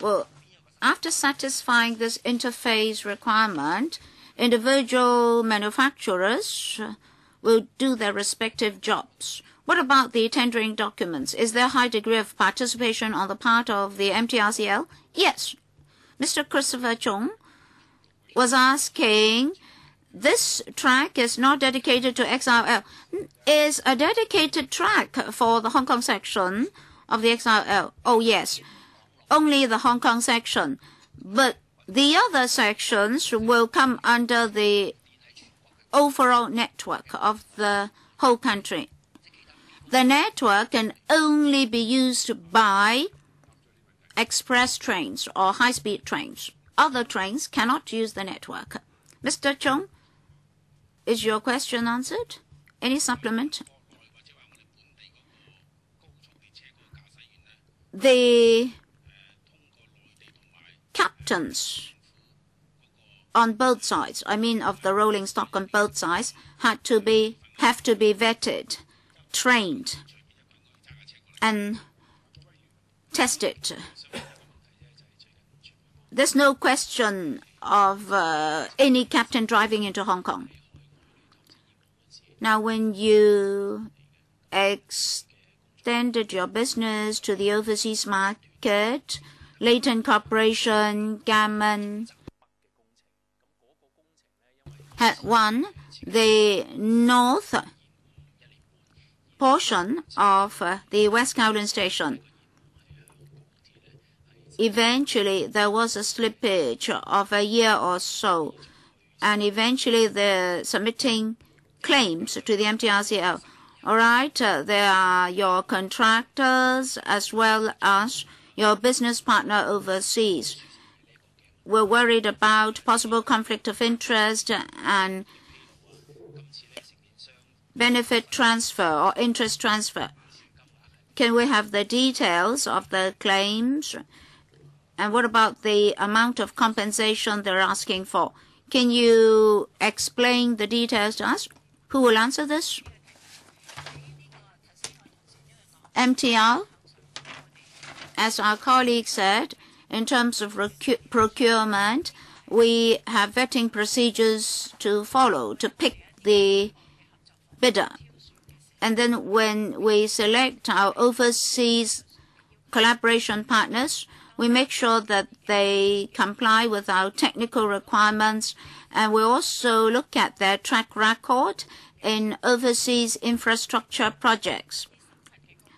Well, after satisfying this interface requirement, individual manufacturers will do their respective jobs. What about the tendering documents? Is there a high degree of participation on the part of the MTRCL? Yes. Mr. Christopher Chung was asking, this track is not dedicated to XRL. Is a dedicated track for the Hong Kong section of the XRL? Oh, yes. Only the Hong Kong section. But the other sections will come under the overall network of the whole country. The network can only be used by express trains or high-speed trains. Other trains cannot use the network. Mr. Chung, is your question answered? Any supplement? The captains on both sides, I mean of the rolling stock on both sides, have to be vetted, trained, and tested. There's no question of any captain driving into Hong Kong. Now, when you extended your business to the overseas market, Leighton Corporation, Gammon, had won the north portion of the West Kowloon Station. Eventually, there was a slippage of a year or so, and eventually they're submitting claims to the MTRCL. All right, there are your contractors as well as your business partner overseas. We're worried about possible conflict of interest and benefit transfer or interest transfer. Can we have the details of the claims? And what about the amount of compensation they're asking for? Can you explain the details to us? Who will answer this? MTR, as our colleague said, in terms of procurement, we have vetting procedures to follow to pick the bidder. And then when we select our overseas collaboration partners, we make sure that they comply with our technical requirements, and we also look at their track record in overseas infrastructure projects.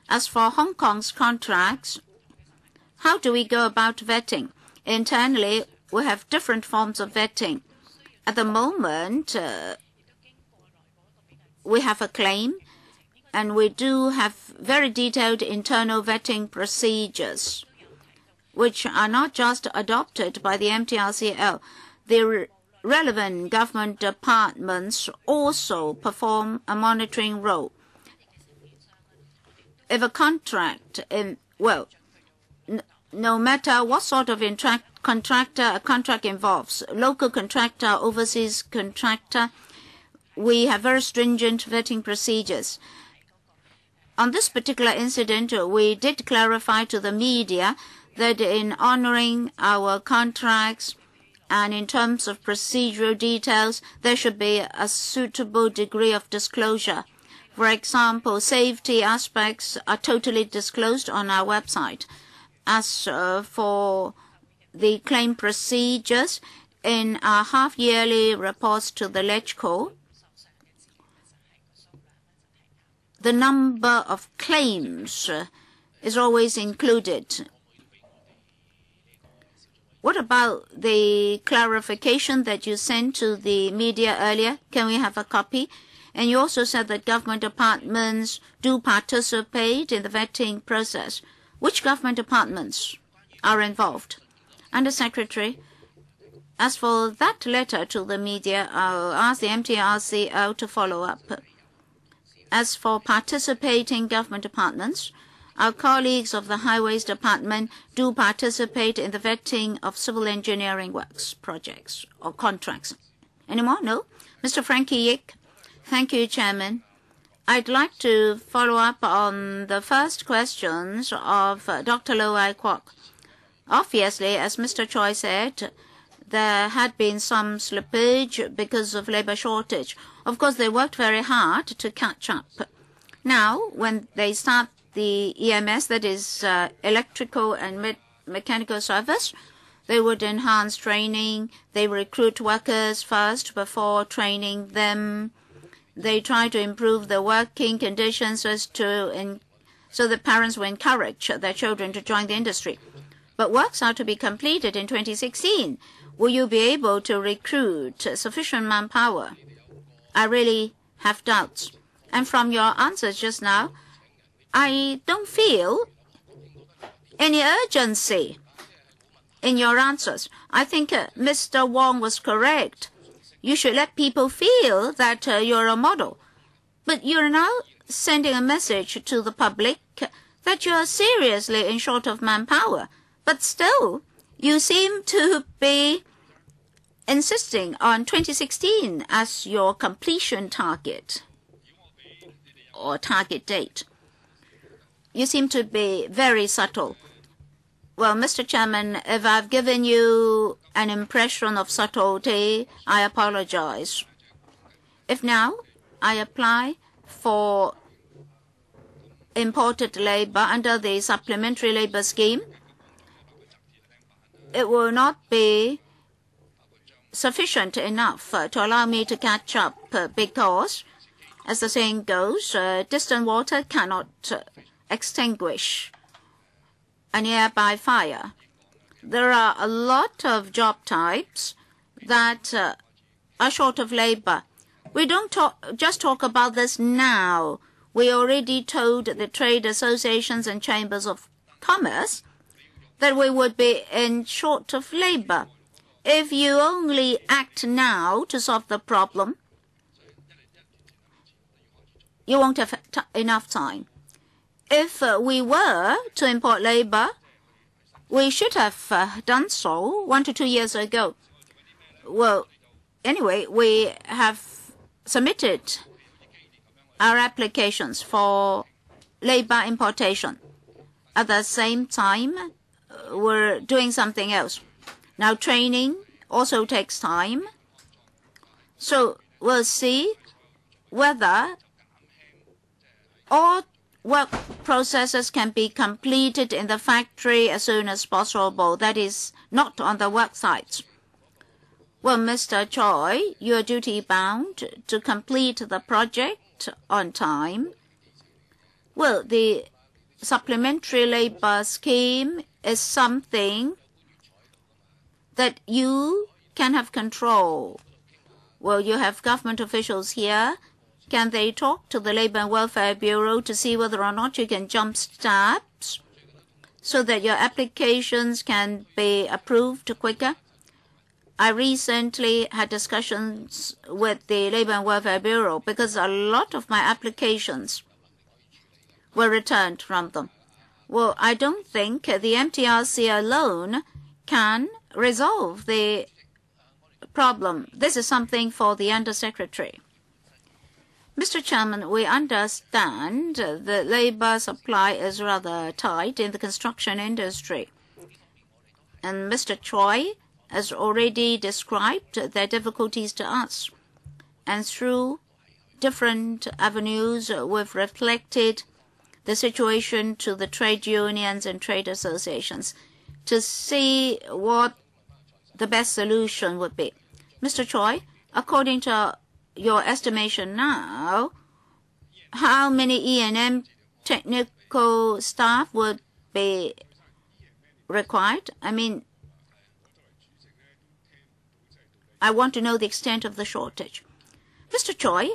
As for Hong Kong's contracts, how do we go about vetting? Internally, we have different forms of vetting. At the moment, we have a claim, and we do have very detailed internal vetting procedures, which are not just adopted by the MTRCL. The relevant government departments also perform a monitoring role. If a contract, no matter what sort of contractor a contract involves, local contractor, overseas contractor, we have very stringent vetting procedures. On this particular incident, we did clarify to the media that in honoring our contracts and in terms of procedural details, there should be a suitable degree of disclosure. For example, safety aspects are totally disclosed on our website. As for the claim procedures in our half-yearly reports to the LegCo. The number of claims is always included. What about the clarification that you sent to the media earlier? Can we have a copy? And you also said that government departments do participate in the vetting process. Which government departments are involved? Under Secretary, as for that letter to the media, I'll ask the MTR CEO to follow up. As for participating government departments, our colleagues of the Highways Department do participate in the vetting of civil engineering works, projects, or contracts. Any more? No? Mr. Frankie Yik. Thank you, Chairman. I'd like to follow up on the first questions of Dr. Low Ai Kwok. Obviously, as Mr. Choi said, there had been some slippage because of labor shortage. Of course, they worked very hard to catch up. Now, when they start the EMS, that is electrical and mechanical service, they would enhance training. They recruit workers first before training them. They try to improve the working conditions so the parents will encourage their children to join the industry. But works are to be completed in 2016. Will you be able to recruit sufficient manpower? I really have doubts. And from your answers just now, I don't feel any urgency in your answers. I think Mr. Wong was correct. You should let people feel that you're a model. But you're now sending a message to the public that you're seriously in short of manpower. But still, you seem to be insisting on 2016 as your completion target or target date. You seem to be very subtle. Well, Mr. Chairman, if I've given you an impression of subtlety, I apologize. If now I apply for imported labor under the supplementary labor scheme, it will not be sufficient enough to allow me to catch up because, as the saying goes, distant water cannot extinguish a nearby fire. There are a lot of job types that are short of labor. We don't just talk about this now. We already told the trade associations and chambers of commerce that we would be in short of labor. If you only act now to solve the problem, you won't have enough time. If we were to import labor, we should have done so 1 to 2 years ago. Well, anyway, we have submitted our applications for labor importation. At the same time, we're doing something else. Now, training also takes time. So we'll see whether all work processes can be completed in the factory as soon as possible. That is not on the work sites. Well, Mr. Choi, you are duty-bound to complete the project on time. Well, the supplementary labor scheme is something that you can have control. Well, you have government officials here. Can they talk to the Labor and Welfare Bureau to see whether or not you can jump steps so that your applications can be approved quicker? I recently had discussions with the Labor and Welfare Bureau because a lot of my applications were returned from them. Well, I don't think the MTRC alone can resolve the problem. This is something for the Undersecretary. Mr. Chairman, we understand the labor supply is rather tight in the construction industry. And Mr. Choi has already described their difficulties to us. And through different avenues, we've reflected the situation to the trade unions and trade associations. to see what the best solution would be. Mr. Choi, according to your estimation now, how many E&M technical staff would be required? I mean, I want to know the extent of the shortage. Mr. Choi,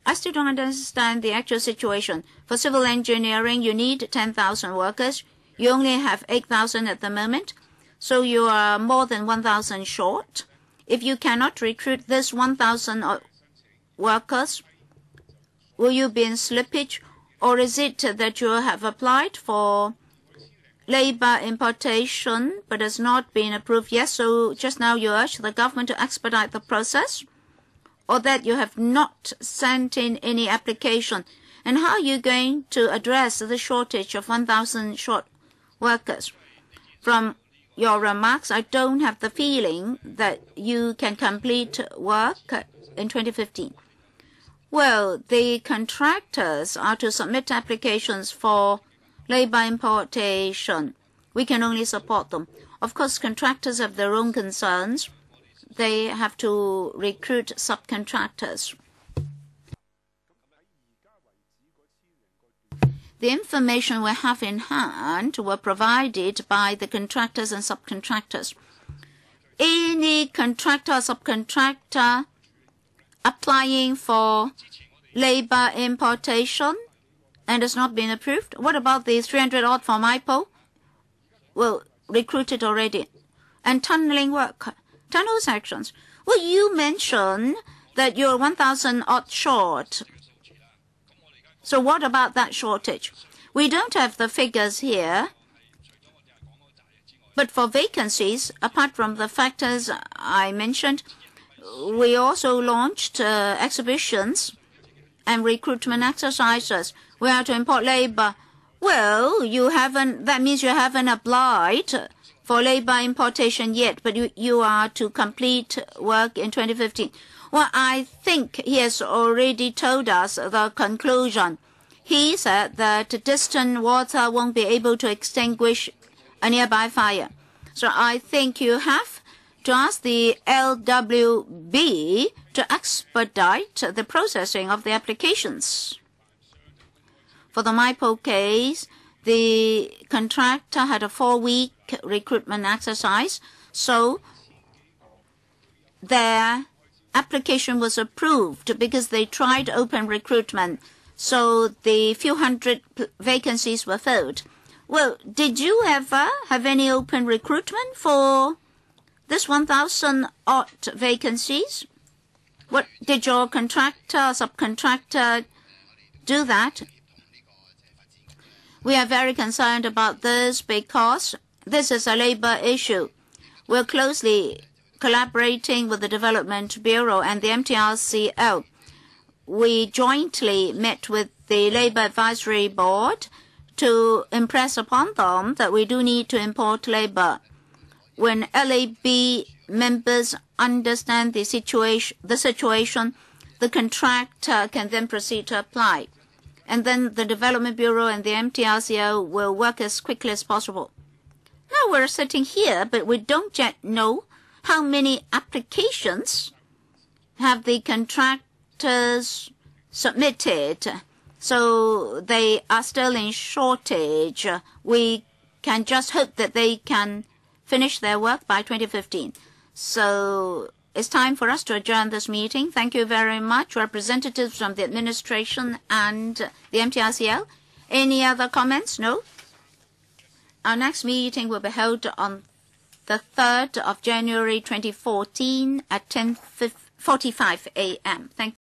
I still don't understand the actual situation. For civil engineering, you need 10,000 workers. You only have 8,000 at the moment, so you are more than 1,000 short. If you cannot recruit this 1,000 workers, will you be in slippage, or is it that you have applied for labor importation but has not been approved yet, so just now you urge the government to expedite the process, or that you have not sent in any application? And how are you going to address the shortage of 1,000 short workers? From your remarks, I don't have the feeling that you can complete work in 2015. Well, the contractors are to submit applications for labor importation. We can only support them. Of course, contractors have their own concerns. They have to recruit subcontractors. The information we have in hand were provided by the contractors and subcontractors. Any contractor or subcontractor applying for labor importation and has not been approved? What about the 300 odd for MIPO? Well, recruited already. And tunneling work. Tunnel sections. Well, you mentioned that you're 1,000 odd short. So what about that shortage? We don't have the figures here. But for vacancies, apart from the factors I mentioned, we also launched exhibitions and recruitment exercises. We are to import labor. Well, that means you haven't applied for labor importation yet, but you are to complete work in 2015. Well, I think he has already told us the conclusion. He said that distant water won't be able to extinguish a nearby fire. So I think you have to ask the LWB to expedite the processing of the applications. For the MIPO case, the contractor had a 4-week recruitment exercise, so their application was approved because they tried open recruitment, so the few hundred vacancies were filled. Well, did you ever have any open recruitment for this 1,000 odd vacancies? What did your contractor, subcontractor do that? We are very concerned about this because this is a labor issue. We're closely collaborating with the Development Bureau and the MTRCL. We jointly met with the Labor Advisory Board to impress upon them that we do need to import labor. When LAB members understand the situation, the contractor can then proceed to apply. And then the Development Bureau and the MTRCL will work as quickly as possible. Now we're sitting here, but we don't yet know how many applications have the contractors submitted. So they are still in shortage. We can just hope that they can finish their work by 2015. So it's time for us to adjourn this meeting. Thank you very much, representatives from the administration and the MTRCL. Any other comments? No? Our next meeting will be held on the 3rd of January 2014 at 10:45 a.m. Thank you.